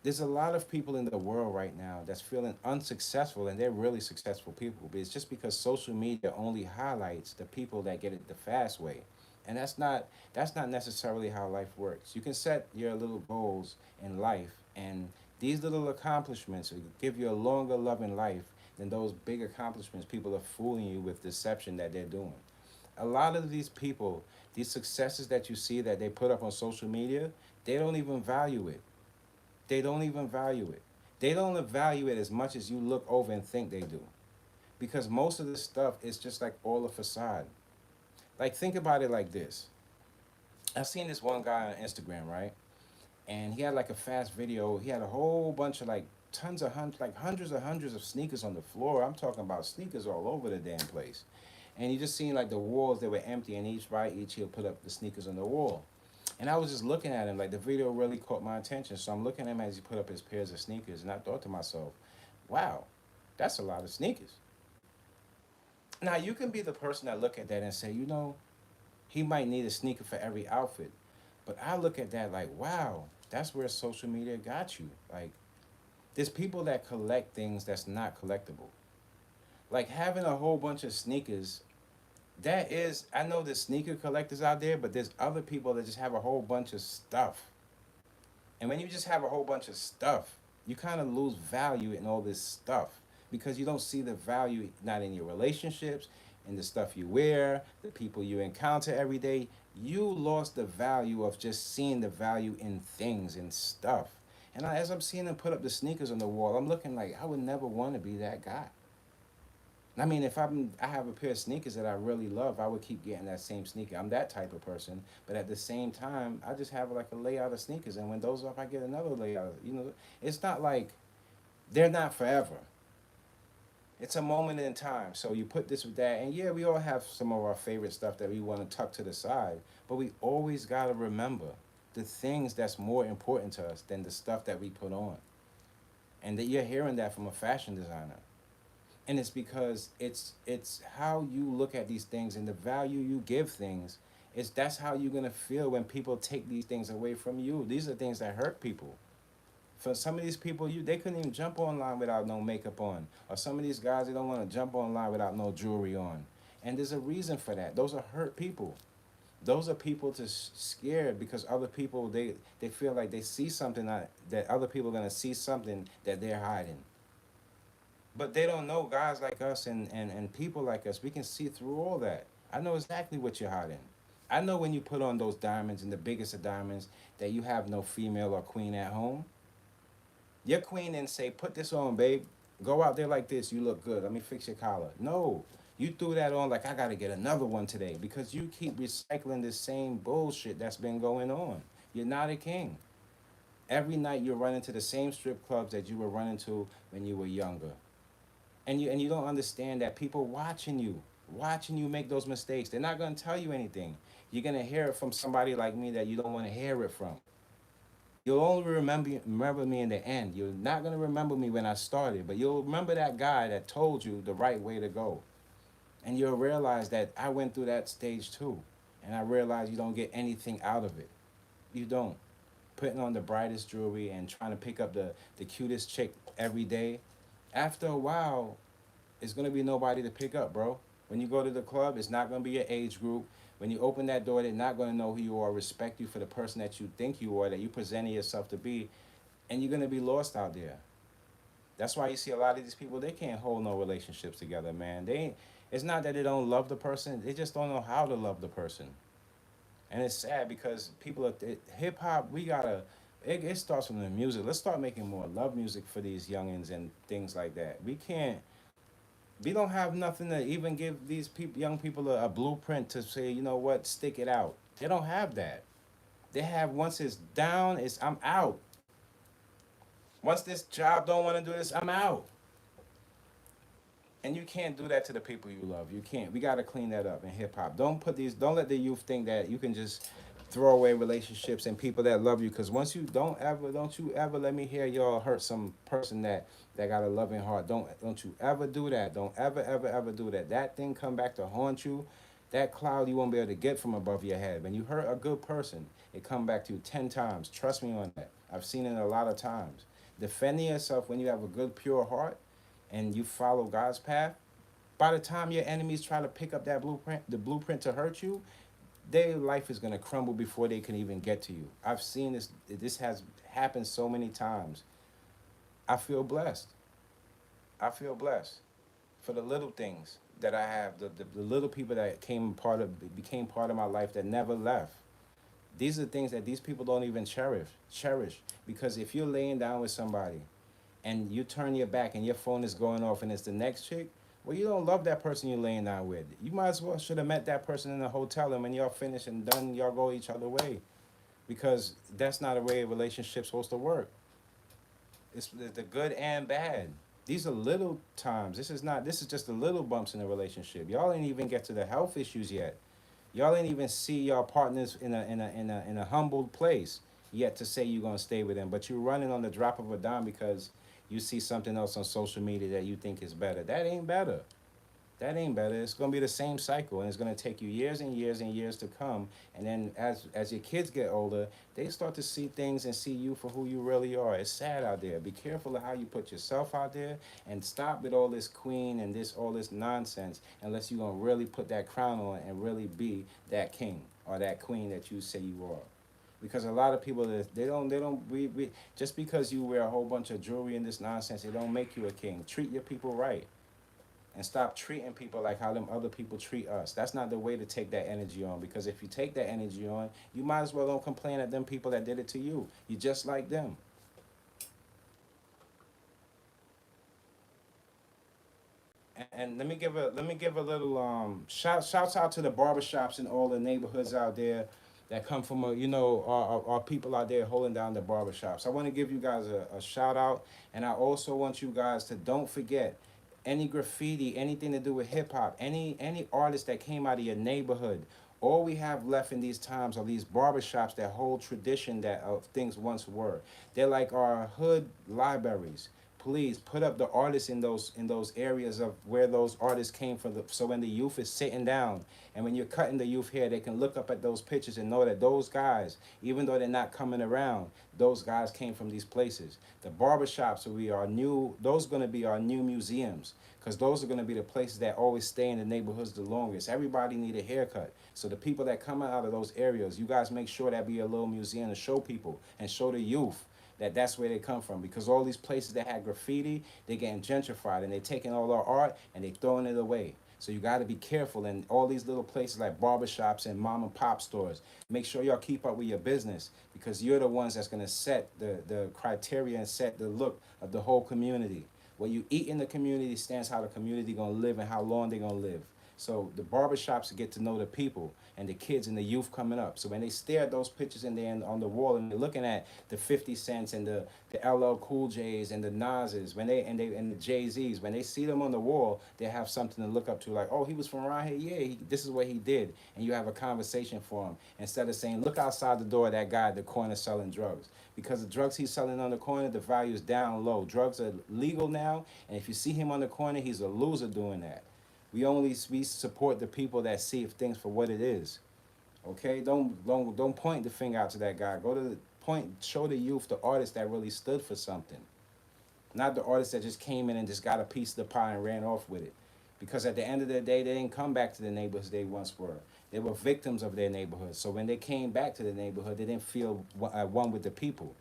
there's a lot of people in the world right now that's feeling unsuccessful, and they're really successful people, but it's just because social media only highlights the people that get it the fast way. And that's not necessarily how life works. You can set your little goals in life, and these little accomplishments will give you a longer loving life than those big accomplishments people are fooling you with deception that they're doing. A lot of these people, these successes that you see that they put up on social media, they don't even value it. They don't even value it. They don't value it as much as you look over and think they do. Because most of this stuff is just like all a facade. Like think about it like this. I've seen this one guy on Instagram, right? And he had like a fast video. He had a whole bunch of like tons of like hundreds of sneakers on the floor. I'm talking about sneakers all over the damn place. And you just seen like the walls, they were empty, and each he'll put up the sneakers on the wall. And I was just looking at him, like the video really caught my attention. So I'm looking at him as he put up his pairs of sneakers, and I thought to myself, wow, that's a lot of sneakers. Now you can be the person that look at that and say, you know, he might need a sneaker for every outfit. But I look at that like, wow, that's where social media got you. Like, there's people that collect things that's not collectible. Like having a whole bunch of sneakers, that is, I know there's sneaker collectors out there, but there's other people that just have a whole bunch of stuff. And when you just have a whole bunch of stuff, you kind of lose value in all this stuff because you don't see the value not in your relationships, in the stuff you wear, the people you encounter every day. You lost the value of just seeing the value in things and stuff. And as I'm seeing them put up the sneakers on the wall, I'm looking like I would never want to be that guy. I mean, if I have a pair of sneakers that I really love, I would keep getting that same sneaker. I'm that type of person. But at the same time, I just have like a layout of sneakers, and when those off, I get another layout. You know, it's not like they're not forever. It's a moment in time. So you put this with that, and yeah, we all have some of our favorite stuff that we want to tuck to the side. But we always gotta remember the things that's more important to us than the stuff that we put on. And that you're hearing that from a fashion designer. And it's because it's how you look at these things and the value you give things. It's that's how you're gonna feel when people take these things away from you. These are things that hurt people. For some of these people, they couldn't even jump online without no makeup on. Or some of these guys, they don't want to jump online without no jewelry on. And there's a reason for that. Those are hurt people. Those are people to scared because other people they feel like they see something that other people are gonna see something that they're hiding. But they don't know guys like us and people like us. We can see through all that. I know exactly what you're hiding. I know when you put on those diamonds and the biggest of diamonds that you have no female or queen at home. Your queen didn't say, put this on, babe. Go out there like this. You look good. Let me fix your collar. No. You threw that on like I gotta get another one today because you keep recycling the same bullshit that's been going on. You're not a king. Every night you're running to the same strip clubs that you were running to when you were younger. And you don't understand that people watching you make those mistakes. They're not gonna tell you anything. You're gonna hear it from somebody like me that you don't want to hear it from. You'll only remember me in the end. You're not gonna remember me when I started, but you'll remember that guy that told you the right way to go. And you'll realize that I went through that stage too. And I realized you don't get anything out of it. You don't. Putting on the brightest jewelry and trying to pick up the cutest chick every day. After a while, it's gonna be nobody to pick up, bro. When you go to the club, it's not gonna be your age group. When you open that door, they're not gonna know who you are, respect you for the person that you think you are, that you presented yourself to be, and you're gonna be lost out there. That's why you see a lot of these people, they can't hold no relationships together, man. They ain't, it's not that they don't love the person, they just don't know how to love the person. And it's sad because people are hip hop. We gotta. It starts from the music. Let's start making more love music for these youngins and things like that. We can't. We don't have nothing to even give these people, young people, a blueprint to say, you know what, stick it out. They don't have that. They have once it's down, it's I'm out. Once this job don't want to do this, I'm out. And you can't do that to the people you love. You can't. We got to clean that up in hip hop. Don't put these. Don't let the youth think that you can just throw away relationships and people that love you. Because once you don't you ever let me hear y'all hurt some person that got a loving heart. Don't you ever do that. Don't ever do that. That thing come back to haunt you. That cloud you won't be able to get from above your head. When you hurt a good person, it come back to you 10 times. Trust me on that. I've seen it a lot of times. Defending yourself when you have a good pure heart and you follow God's path, by the time your enemies try to pick up that blueprint, the blueprint to hurt you, their life is gonna crumble before they can even get to you. I've seen this. This has happened so many times. I feel blessed. I feel blessed for the little things that I have, the little people that became part of my life that never left. These are things that these people don't even cherish. Because if you're laying down with somebody and you turn your back and your phone is going off and it's the next chick, well, you don't love that person you're laying down with. You might as well should have met that person in the hotel, and when y'all finish and done, y'all go each other way. Because that's not a way a relationship's supposed to work. It's the good and bad. These are little times. This is just the little bumps in the relationship. Y'all ain't even get to the health issues yet. Y'all ain't even see y'all partners in a humbled place yet to say you're gonna stay with them. But you're running on the drop of a dime because you see something else on social media that you think is better. That ain't better. That ain't better. It's gonna be the same cycle, and it's gonna take you years and years and years to come. And then as your kids get older, they start to see things and see you for who you really are. It's sad out there. Be careful of how you put yourself out there, and stop with all this queen and all this nonsense. Unless you're gonna really put that crown on and really be that king or that queen that you say you are. Because a lot of people we just because you wear a whole bunch of jewelry and this nonsense, it don't make you a king. Treat your people right. And stop treating people like how them other people treat us. That's not the way to take that energy on. Because if you take that energy on, you might as well don't complain at them people that did it to you. You're just like them. And let me give a little shouts out to the barbershops in all the neighborhoods out there that come from our people out there holding down the barbershops. I want to give you guys a shout out, and I also want you guys to don't forget any graffiti, anything to do with hip hop, any artist that came out of your neighborhood. All we have left in these times are these barbershops that hold tradition that of things once were. They're like our hood libraries. please put up the artists in those areas of where those artists came from. So when the youth is sitting down and when you're cutting the youth hair, they can look up at those pictures and know that those guys, even though they're not coming around, those guys came from these places. The barbershops will be our new, those are going to be our new museums, because those are going to be the places that always stay in the neighborhoods the longest. Everybody need a haircut. So the people that come out of those areas, you guys make sure that be a little museum to show people and show the youth that that's where they come from, because all these places that had graffiti, they're getting gentrified and they're taking all our art and they're throwing it away. So you got to be careful. And all these little places like barbershops and mom and pop stores, make sure y'all keep up with your business, because you're the ones that's going to set the criteria and set the look of the whole community. What you eat in the community stands how the community going to live and how long they're going to live. So the barbershops get to know the people and the kids and the youth coming up. So when they stare at those pictures in there on the wall and they're looking at the 50 Cents and the LL Cool J's and the Nas's, when and the Jay-Z's, when they see them on the wall, they have something to look up to, like, oh, he was from around here, yeah, this is what he did. And you have a conversation for him, instead of saying, look outside the door of that guy at the corner selling drugs. Because the drugs he's selling on the corner, the value is down low. Drugs are legal now, and if you see him on the corner, he's a loser doing that. We support the people that see things for what it is. Okay, don't point the finger out to that guy. Go to the point, show the youth the artist that really stood for something, not the artist that just came in and just got a piece of the pie and ran off with it. Because at the end of the day, they didn't come back to the neighborhoods they once were. They were victims of their neighborhood. So when they came back to the neighborhood, they didn't feel one with the people,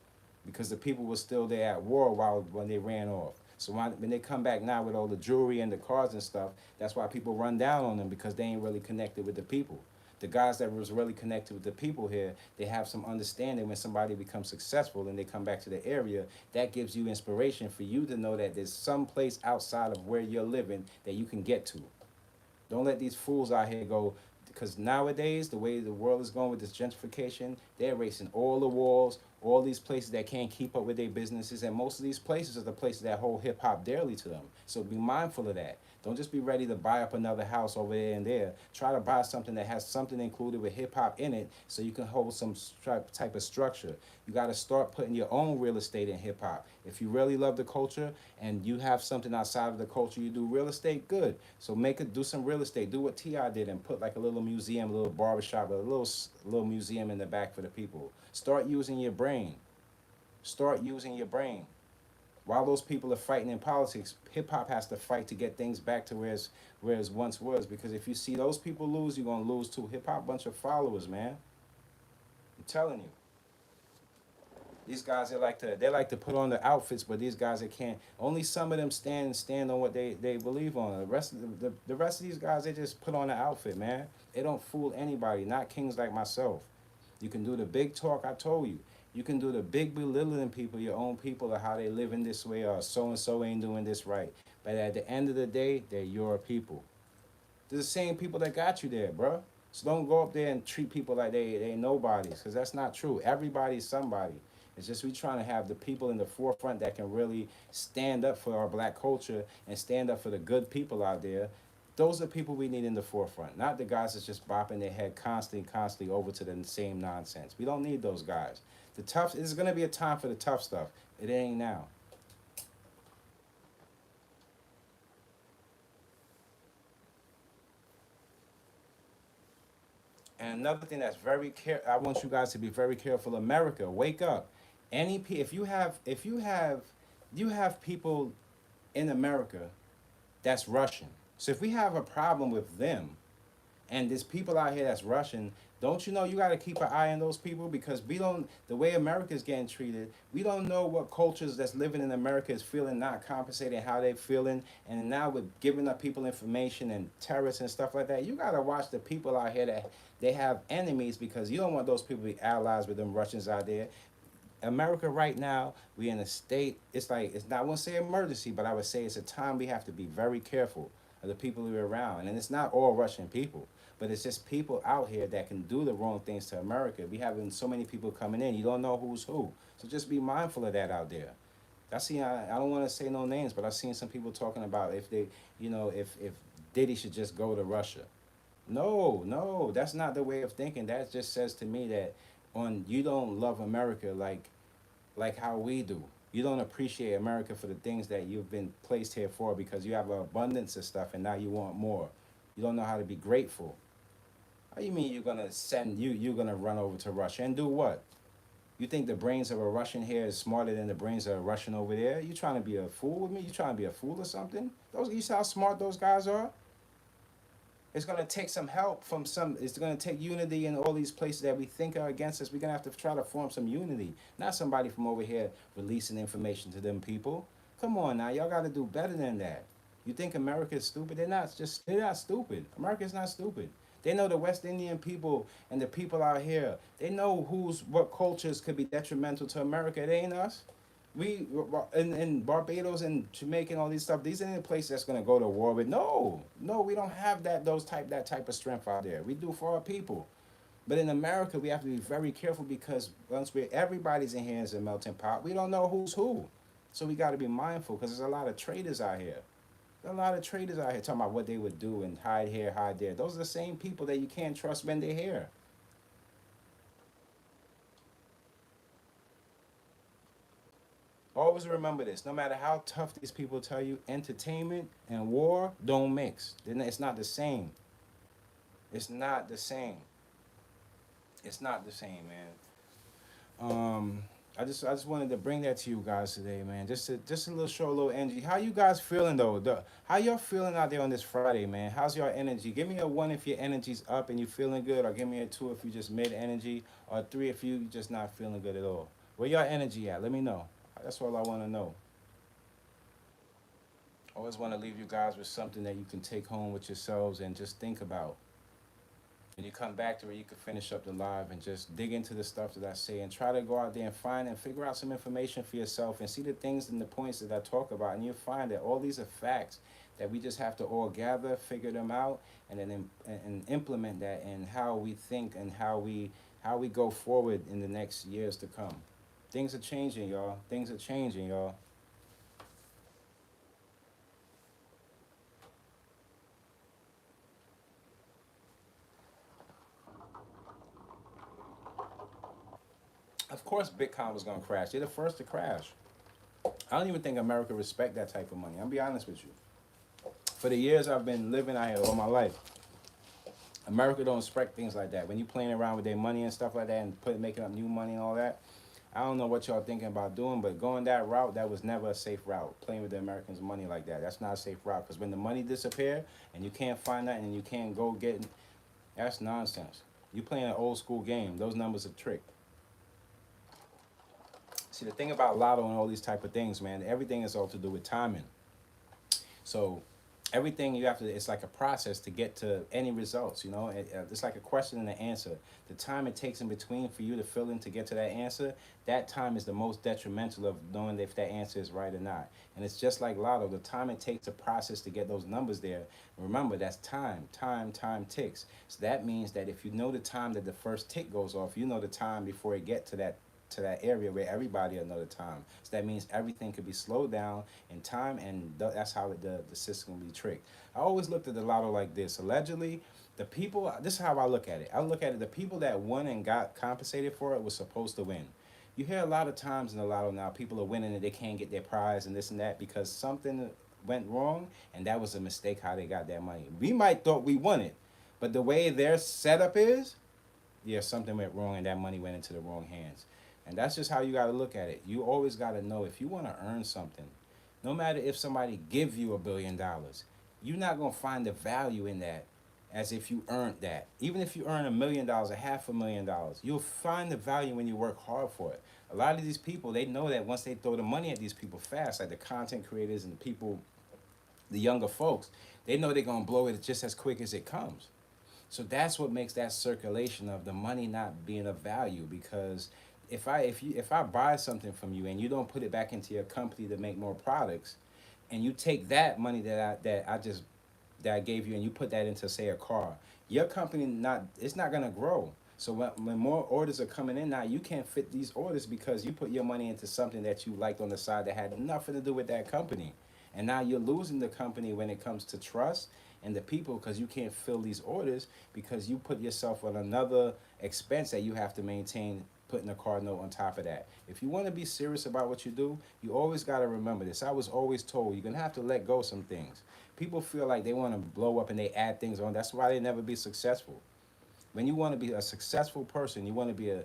because the people were still there at war when they ran off. So when they come back now with all the jewelry and the cars and stuff, that's why people run down on them, because they ain't really connected with the people. The guys that was really connected with the people here, they have some understanding. When somebody becomes successful and they come back to the area, that gives you inspiration for you to know that there's some place outside of where you're living that you can get to. Don't let these fools out here go, because nowadays, the way the world is going with this gentrification, they're erasing all the walls, all these places that can't keep up with their businesses, and most of these places are the places that hold hip-hop dearly to them. So be mindful of that. Don't just be ready to buy up another house over there and there. Try to buy something that has something included with hip-hop in it, so you can hold some type of structure. You got to start putting your own real estate in hip-hop. If you really love the culture and you have something outside of the culture, you do real estate, good. So do some real estate. Do what T.I. did and put like a little museum, a little barbershop, a little museum in the back for the people. Start using your brain. Start using your brain. While those people are fighting in politics, hip-hop has to fight to get things back to where it once was. Because if you see those people lose, you're going to lose too. Hip-hop, bunch of followers, man. I'm telling you. These guys, they like to put on the outfits, but these guys, they can't. Only some of them stand on what they believe on. The rest of these guys, they just put on the outfit, man. They don't fool anybody, not kings like myself. You can do the big talk, I told you. You can do the big belittling people, your own people, or how they live in this way, or so-and-so ain't doing this right. But at the end of the day, they're your people. They're the same people that got you there, bro. So don't go up there and treat people like they nobodies, because that's not true. Everybody's somebody. It's just we trying to have the people in the forefront that can really stand up for our black culture and stand up for the good people out there. Those are people we need in the forefront, not the guys that's just bopping their head constantly over to the same nonsense. We don't need those guys. There's going to be a time for the tough stuff. It ain't now. And another thing that's I want you guys to be very careful. America, wake up. If you have people in America that's Russian. So if we have a problem with them, and there's people out here that's Russian, don't you know you got to keep an eye on those people? Because the way America's getting treated, we don't know what cultures that's living in America is feeling, not compensating how they feeling. And now with giving up people information and terrorists and stuff like that, you got to watch the people out here that they have enemies, because you don't want those people to be allies with them Russians out there. America right now, we in a state, it's not, I won't say emergency, but I would say it's a time we have to be very careful of the people we're around. And it's not all Russian people, but it's just people out here that can do the wrong things to America. We having so many people coming in, you don't know who's who. So just be mindful of that out there. I don't want to say no names, but I've seen some people talking about if Diddy should just go to Russia. No, that's not the way of thinking. That just says to me that you don't love America like how we do. You don't appreciate America for the things that you've been placed here for because you have an abundance of stuff and now you want more. You don't know how to be grateful. How you mean you're gonna run over to Russia and do what? You think the brains of a Russian here is smarter than the brains of a Russian over there? You trying to be a fool with me? You trying to be a fool or something? You see how smart those guys are? It's gonna take some help from some. It's gonna take unity in all these places that we think are against us. We're gonna have to try to form some unity, not somebody from over here releasing information to them people. Come on now, y'all got to do better than that. You think America is stupid? They're not stupid. America's not stupid. They know the West Indian people and the people out here. They know what cultures could be detrimental to America. It ain't us. We in Barbados and Jamaica and all these stuff. These ain't the places that's gonna go to war with. No, no, we don't have that type of strength out there. We do for our people, but in America we have to be very careful because everybody's in here is a melting pot. We don't know who's who, so we got to be mindful because there's a lot of traitors out here. There's a lot of traitors out here talking about what they would do and hide here, hide there. Those are the same people that you can't trust when they're here. Always remember this. No matter how tough these people tell you, entertainment and war don't mix. It's not the same. It's not the same. It's not the same, man. I just wanted to bring that to you guys today, man. Just a little show, a little energy. How you guys feeling though? How y'all feeling out there on this Friday, man? How's your energy? Give me a 1 if your energy's up and you feeling good, or give me a 2 if you just mid energy, or a 3 if you just not feeling good at all. Where your energy at? Let me know. That's all I want to know. I always want to leave you guys with something that you can take home with yourselves and just think about. When you come back to where you can finish up the live and just dig into the stuff that I say and try to go out there and find and figure out some information for yourself and see the things and the points that I talk about. And you'll find that all these are facts that we just have to all gather, figure them out, and then and implement that in how we think and how we go forward in the next years to come. Things are changing, y'all. Things are changing, y'all. Of course, Bitcoin was gonna crash. They're the first to crash. I don't even think America respect that type of money. I'll be honest with you. For the years I've been living out here all my life, America don't respect things like that. When you playing around with their money and stuff like that and making up new money and all that, I don't know what y'all thinking about doing, but going that route, that was never a safe route. Playing with the Americans' money like that, that's not a safe route. Because when the money disappear and you can't find that and you can't go get it, that's nonsense. You playing an old school game. Those numbers are tricked. See, the thing about lotto and all these type of things, man, everything is all to do with timing. So everything you have to, it's like a process to get to any results, you know. It's like a question and an answer. The time it takes in between for you to fill in to get to that answer, that time is the most detrimental of knowing if that answer is right or not. And it's just like lotto, the time it takes to process to get those numbers there, remember that's time ticks. So that means that if you know the time that the first tick goes off, you know the time before it get to that area where everybody will know the time. So that means everything could be slowed down in time, and that's how the system will be tricked. I always looked at the lotto like this. Allegedly, the people, this is how I look at it. I look at it, the people that won and got compensated for it was supposed to win. You hear a lot of times in the lotto now, people are winning and they can't get their prize and this and that because something went wrong, and that was a mistake how they got that money. We might thought we won it, but the way their setup is, yeah, something went wrong and that money went into the wrong hands. And that's just how you got to look at it. You always got to know if you want to earn something, no matter if somebody give you $1 billion, you're not going to find the value in that as if you earned that. Even if you earn $1 million or $500,000, you'll find the value when you work hard for it. A lot of these people, they know that once they throw the money at these people fast, like the content creators and the people, the younger folks, they know they're going to blow it just as quick as it comes. So that's what makes that circulation of the money not being of value, because if I buy something from you and you don't put it back into your company to make more products, and you take that money that I gave you and you put that into, say, a car, your company it's not gonna grow. So when more orders are coming in now, you can't fit these orders because you put your money into something that you liked on the side that had nothing to do with that company, and now you're losing the company when it comes to trust and the people, because you can't fill these orders because you put yourself on another expense that you have to maintain putting a car note on top of that. If you want to be serious about what you do, you always got to remember this. I was always told you're going to have to let go some things. People feel like they want to blow up and they add things on. That's why they never be successful. When you want to be a successful person, you want to be a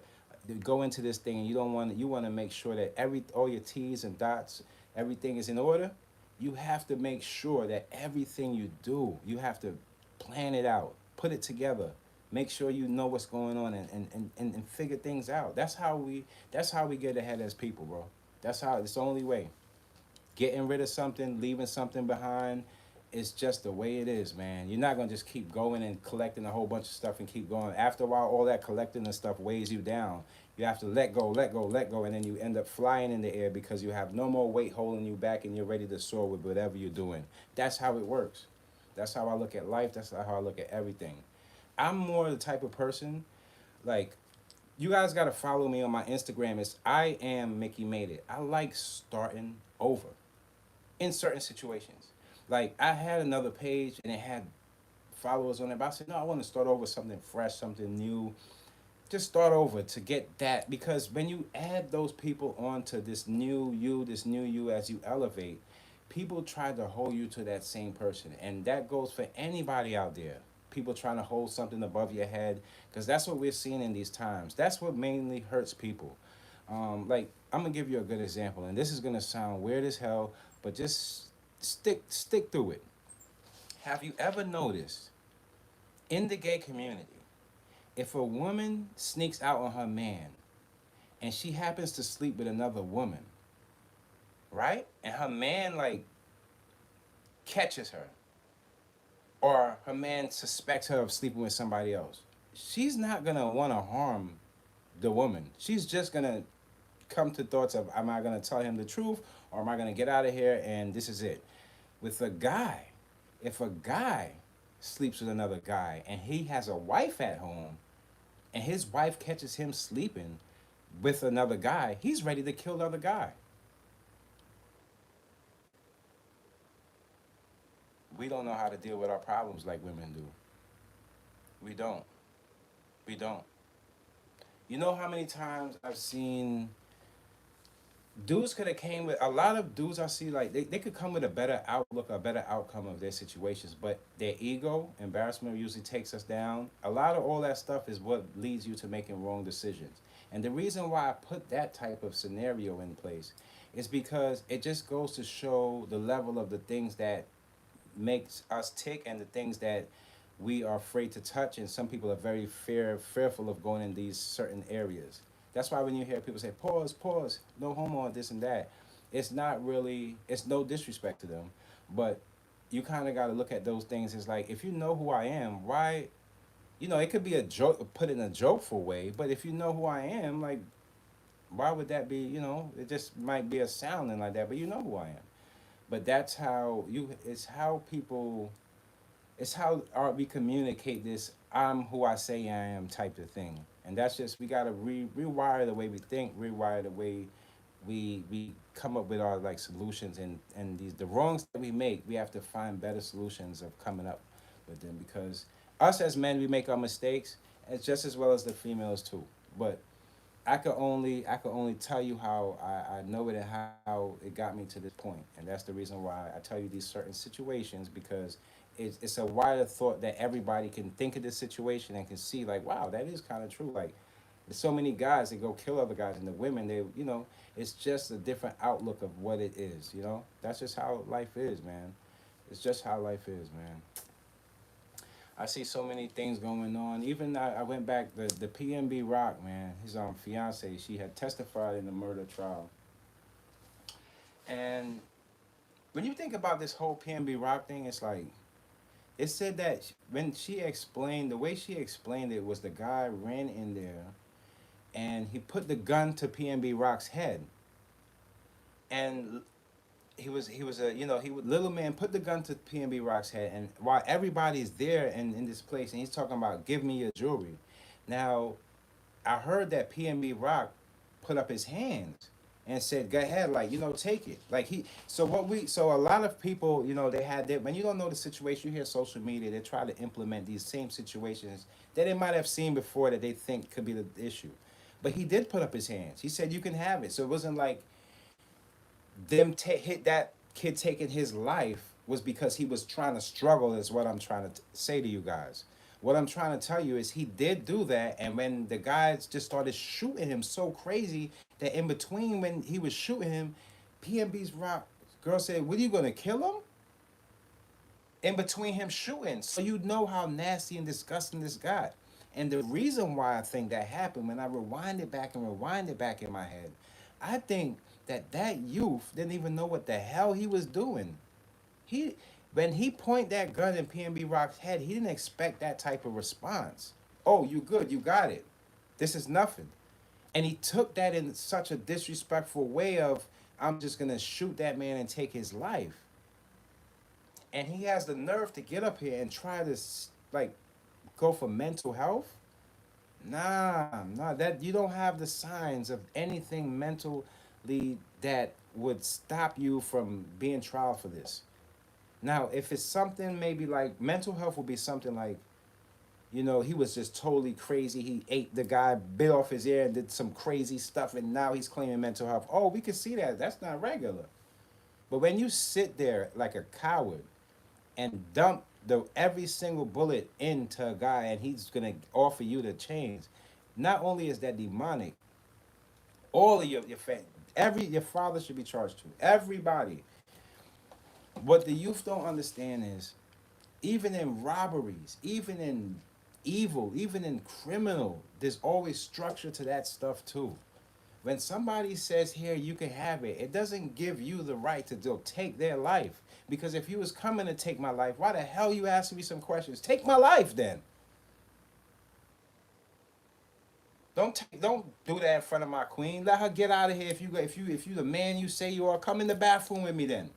go into this thing and you want to make sure that all your T's and dots, everything is in order. You have to make sure that everything you do, you have to plan it out, put it together, make sure you know what's going on and figure things out. That's how we get ahead as people, bro. That's how it's the only way. Getting rid of something, leaving something behind, it's just the way it is, man. You're not gonna just keep going and collecting a whole bunch of stuff and keep going. After a while, all that collecting and stuff weighs you down. You have to let go, let go, let go, and then you end up flying in the air because you have no more weight holding you back and you're ready to soar with whatever you're doing. That's how it works. That's how I look at life. That's how I look at everything. I'm more the type of person, like, you guys gotta follow me on my Instagram. It's iammickeymadeit. I like starting over in certain situations. Like, I had another page and it had followers on it, but I said, no, I want to start over something fresh, something new. Just start over to get that, because when you add those people onto this new you as you elevate, people try to hold you to that same person. And that goes for anybody out there. People trying to hold something above your head, because that's what we're seeing in these times. That's what mainly hurts people. Like, I'm gonna give you a good example, and this is gonna sound weird as hell, but just stick through it. Have you ever noticed in the gay community, if a woman sneaks out on her man and she happens to sleep with another woman, right? And her man like catches her, or her man suspects her of sleeping with somebody else, she's not gonna want to harm the woman. She's just gonna come to thoughts of, am I gonna tell him the truth, or am I gonna get out of here and this is it? With a guy, if a guy sleeps with another guy and he has a wife at home and his wife catches him sleeping with another guy, he's ready to kill the other guy. We don't know how to deal with our problems like women do. We don't. We don't. You know how many times I've seen dudes could have came with, a lot of dudes I see, like, they could come with a better outlook, a better outcome of their situations, but their ego, embarrassment usually takes us down. A lot of all that stuff is what leads you to making wrong decisions. And the reason why I put that type of scenario in place is because it just goes to show the level of the things that makes us tick and the things that we are afraid to touch, and some people are very fearful of going in these certain areas. That's why when you hear people say, pause, pause, no homo, and this and that, it's not really, it's no disrespect to them, but you kind of got to look at those things as like, if you know who I am, why, it could be a joke, put in a jokeful way, but if you know who I am, like, why would that be, it just might be a sounding like that, but you know who I am. But that's how it's how we communicate this I'm who I say I am type of thing. And that's just, we gotta rewire the way we think, rewire the way we come up with our like solutions, and the wrongs that we make, we have to find better solutions of coming up with them, because us as men, we make our mistakes as just as well as the females too. But I could only tell you how I know it and how it got me to this point, and that's the reason why I tell you these certain situations, because it's a wider thought that everybody can think of this situation and can see like, wow, that is kind of true. Like, there's so many guys that go kill other guys, and the women, it's just a different outlook of what it is. That's just how life is, man. It's just how life is, man. I see so many things going on. Even I went back, the PnB Rock, man, his fiance, she had testified in the murder trial. And when you think about this whole PnB Rock thing, it's like, it said that when she explained, the way she explained it was the guy ran in there and he put the gun to PnB Rock's head. And he was a little man put the gun to PnB Rock's head, and while everybody's there in this place, and he's talking about, give me your jewelry. Now, I heard that PnB Rock put up his hands and said, go ahead, like, take it. Like, so a lot of people, they had that, when you don't know the situation, you hear social media, they try to implement these same situations that they might have seen before that they think could be the issue. But he did put up his hands. He said, you can have it. So it wasn't like them hit that kid taking his life was because he was trying to struggle, is what I'm trying to say to you guys. What I'm trying to tell you is he did do that, and when the guys just started shooting him so crazy that in between when he was shooting him, PnB's Rock girl said, what are you gonna kill him? In between him shooting. So you know how nasty and disgusting this got. And the reason why I think that happened, when I rewind it back and rewind it back in my head, I think that that youth didn't even know what the hell he was doing. He, when he pointed that gun in PnB Rock's head, he didn't expect that type of response. Oh, you good, you got it. This is nothing. And he took that in such a disrespectful way of, I'm just gonna shoot that man and take his life. And he has the nerve to get up here and try to like go for mental health. Nah, that you don't have the signs of anything mentally that would stop you from being tried for this. Now, if it's something maybe like mental health would be something like, you know, he was just totally crazy. He ate the guy, bit off his ear, and did some crazy stuff, and now he's claiming mental health. Oh, we can see that. That's not regular. But when you sit there like a coward and dump every single bullet into a guy and he's gonna offer you the change, not only is that demonic, all of your family, your father should be charged too. Everybody. What the youth don't understand is, even in robberies, even in evil, even in criminal, there's always structure to that stuff too. When somebody says, here, you can have it, it doesn't give you the right to take their life. Because if you was coming to take my life, why the hell you asking me some questions? Take my life then. Don't do that in front of my queen. Let her get out of here. If you the man you say you are, come in the bathroom with me then.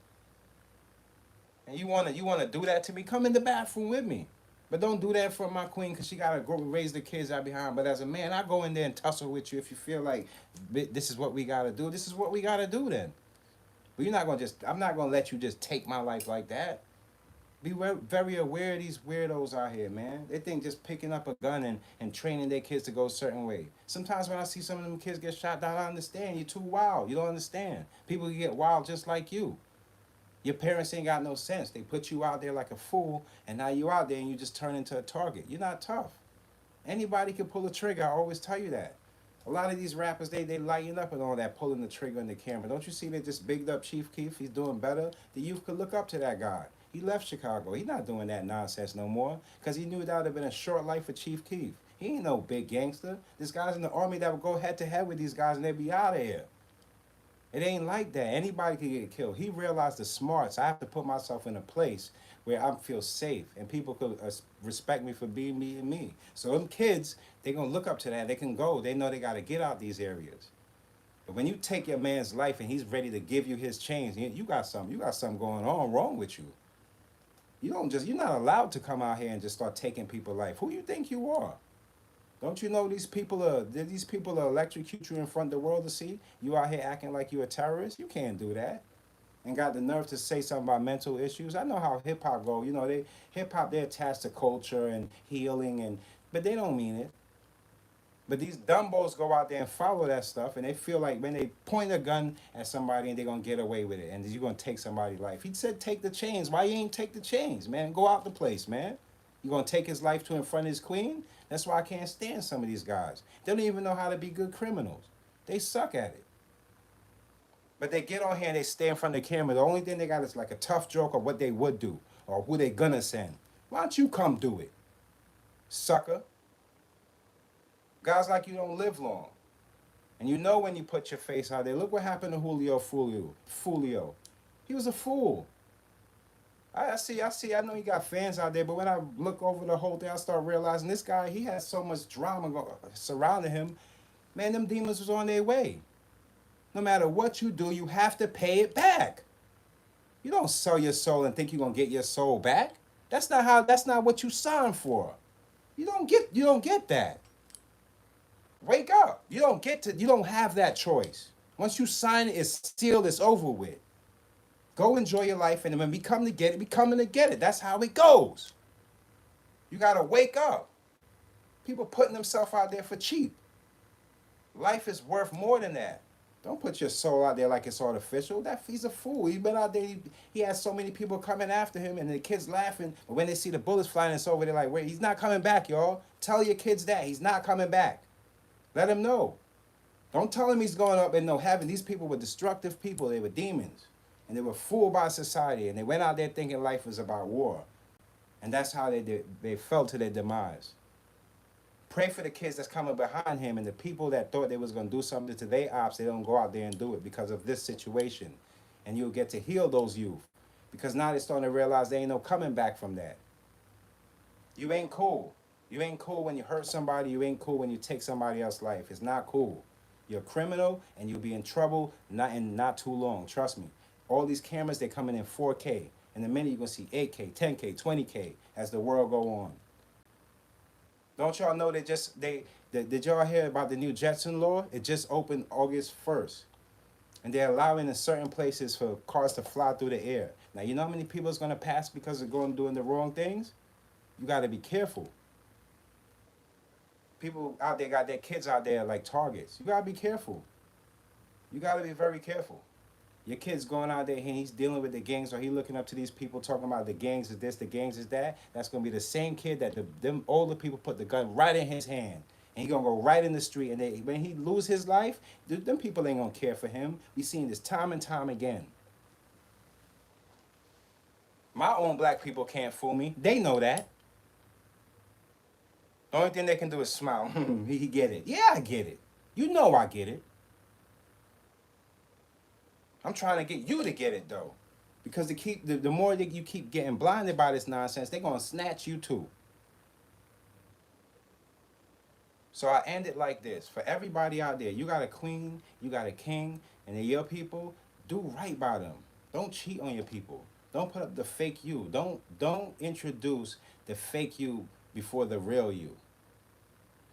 And you wanna do that to me? Come in the bathroom with me. But don't do that for my queen because she gotta go raise the kids out behind. But as a man, I go in there and tussle with you if you feel like this is what we gotta do. This is what we gotta do then. But I'm not gonna let you just take my life like that. Be very aware of these weirdos out here, man. They think just picking up a gun and training their kids to go a certain way. Sometimes when I see some of them kids get shot down, I understand. You're too wild. You don't understand. People get wild just like you. Your parents ain't got no sense. They put you out there like a fool, and now you out there and you just turn into a target. You're not tough. Anybody can pull a trigger. I always tell you that. A lot of these rappers, they lighten up and all that, pulling the trigger on the camera. Don't you see they just bigged up Chief Keef? He's doing better. The youth could look up to that guy. He left Chicago. He's not doing that nonsense no more because he knew that would have been a short life for Chief Keef. He ain't no big gangster. This guy's in the army that would go head to head with these guys and they'd be out of here. It ain't like that. Anybody can get killed. He realized the smarts. I have to put myself in a place where I feel safe and people could respect me for being me and me. So them kids, they're going to look up to that. They can go. They know they got to get out these areas. But when you take your man's life and he's ready to give you his change, you got something going on wrong with you. You're not allowed to come out here and just start taking people's life. Who you think you are? Don't you know these people electrocute you in front of the world to see? You out here acting like you a terrorist? You can't do that. And got the nerve to say something about mental issues. I know how hip hop go. You know, they're attached to culture and healing but they don't mean it. But these dumbos go out there and follow that stuff and they feel like when they point a gun at somebody and they're gonna get away with it and you're gonna take somebody's life. He said take the chains. Why you ain't take the chains, man? Go out the place, man. You gonna take his life to in front of his queen? That's why I can't stand some of these guys. They don't even know how to be good criminals. They suck at it. But they get on here and they stay in front of the camera. The only thing they got is like a tough joke of what they would do or who they gonna send. Why don't you come do it, sucker? Guys like you don't live long. And you know when you put your face out there, look what happened to Julio Fulio. He was a fool. I see, I know he got fans out there, but when I look over the whole thing, I start realizing this guy, he has so much drama surrounding him. Man, them demons was on their way. No matter what you do, you have to pay it back. You don't sell your soul and think you're gonna get your soul back. That's not what you signed for. You don't get that. Wake up. You don't have that choice. Once you sign it, it's sealed, it's over with. Go enjoy your life, and when we come to get it, we coming to get it. That's how it goes. You gotta wake up. People putting themselves out there for cheap. Life is worth more than that. Don't put your soul out there like it's artificial. That he's a fool. He's been out there. He has so many people coming after him, and the kids laughing. But when they see the bullets flying, it's over. They're like, "Wait, he's not coming back, y'all. Tell your kids that he's not coming back. Let him know. Don't tell him he's going up in no heaven." These people were destructive people. They were demons, and they were fooled by society. And they went out there thinking life was about war, and that's how they fell to their demise. Pray for the kids that's coming behind him and the people that thought they was going to do something to their ops. They don't go out there and do it because of this situation. And you'll get to heal those youth. Because now they're starting to realize there ain't no coming back from that. You ain't cool. You ain't cool when you hurt somebody. You ain't cool when you take somebody else's life. It's not cool. You're a criminal and you'll be in trouble not too long. Trust me. All these cameras, they're coming in 4K. In a minute, you're going to see 8K, 10K, 20K as the world go on. Don't y'all know did y'all hear about the new Jetson law? It just opened August 1st. And they're allowing in certain places for cars to fly through the air. Now, you know how many people is going to pass because of doing the wrong things? You got to be careful. People out there got their kids out there like targets. You got to be careful. You got to be very careful. Your kid's going out there and he's dealing with the gangs, or he looking up to these people talking about the gangs is this, the gangs is that. That's going to be the same kid that them older people put the gun right in his hand. And he going to go right in the street. And when he lose his life, them people ain't going to care for him. We seen this time and time again. My own black people can't fool me. They know that. The only thing they can do is smile. He get it. Yeah, I get it. You know I get it. I'm trying to get you to get it, though. Because the more that you keep getting blinded by this nonsense, they're going to snatch you, too. So I end it like this. For everybody out there, you got a queen, you got a king, and they're your people, do right by them. Don't cheat on your people. Don't put up the fake you. Don't introduce the fake you before the real you.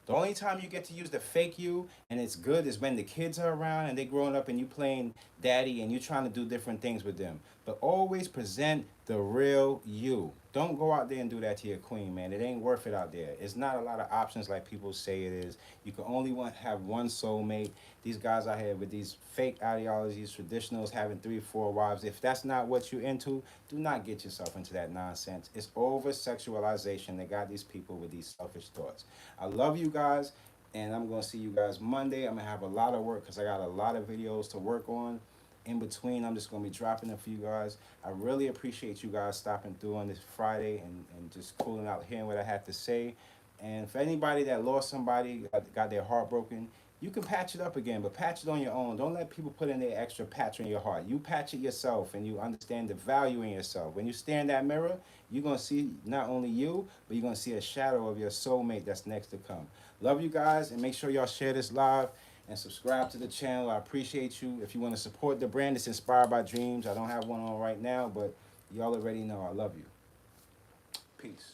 The only time you get to use the fake you and it's good is when the kids are around and they growing up and you playing daddy and you trying to do different things with them. But always present the real you. Don't go out there and do that to your queen, man. It ain't worth it out there. It's not a lot of options like people say it is. You can only have one soulmate. These guys out here with these fake ideologies, traditionals, having 3 or 4 wives. If that's not what you're into, do not get yourself into that nonsense. It's over-sexualization that got these people with these selfish thoughts. I love you guys, and I'm going to see you guys Monday. I'm going to have a lot of work because I got a lot of videos to work on. In between, I'm just going to be dropping them for you guys. I really appreciate you guys stopping through on this Friday and just cooling out, hearing what I had to say. And for anybody that lost somebody, got their heart broken, you can patch it up again, but patch it on your own. Don't let people put in their extra patch on your heart. You patch it yourself, and you understand the value in yourself. When you stare in that mirror, you're going to see not only you, but you're going to see a shadow of your soulmate that's next to come. Love you guys, and make sure y'all share this live and subscribe to the channel. I appreciate you. If you want to support the brand, it's Inspired by Dreams. I don't have one on right now, but y'all already know I love you. Peace.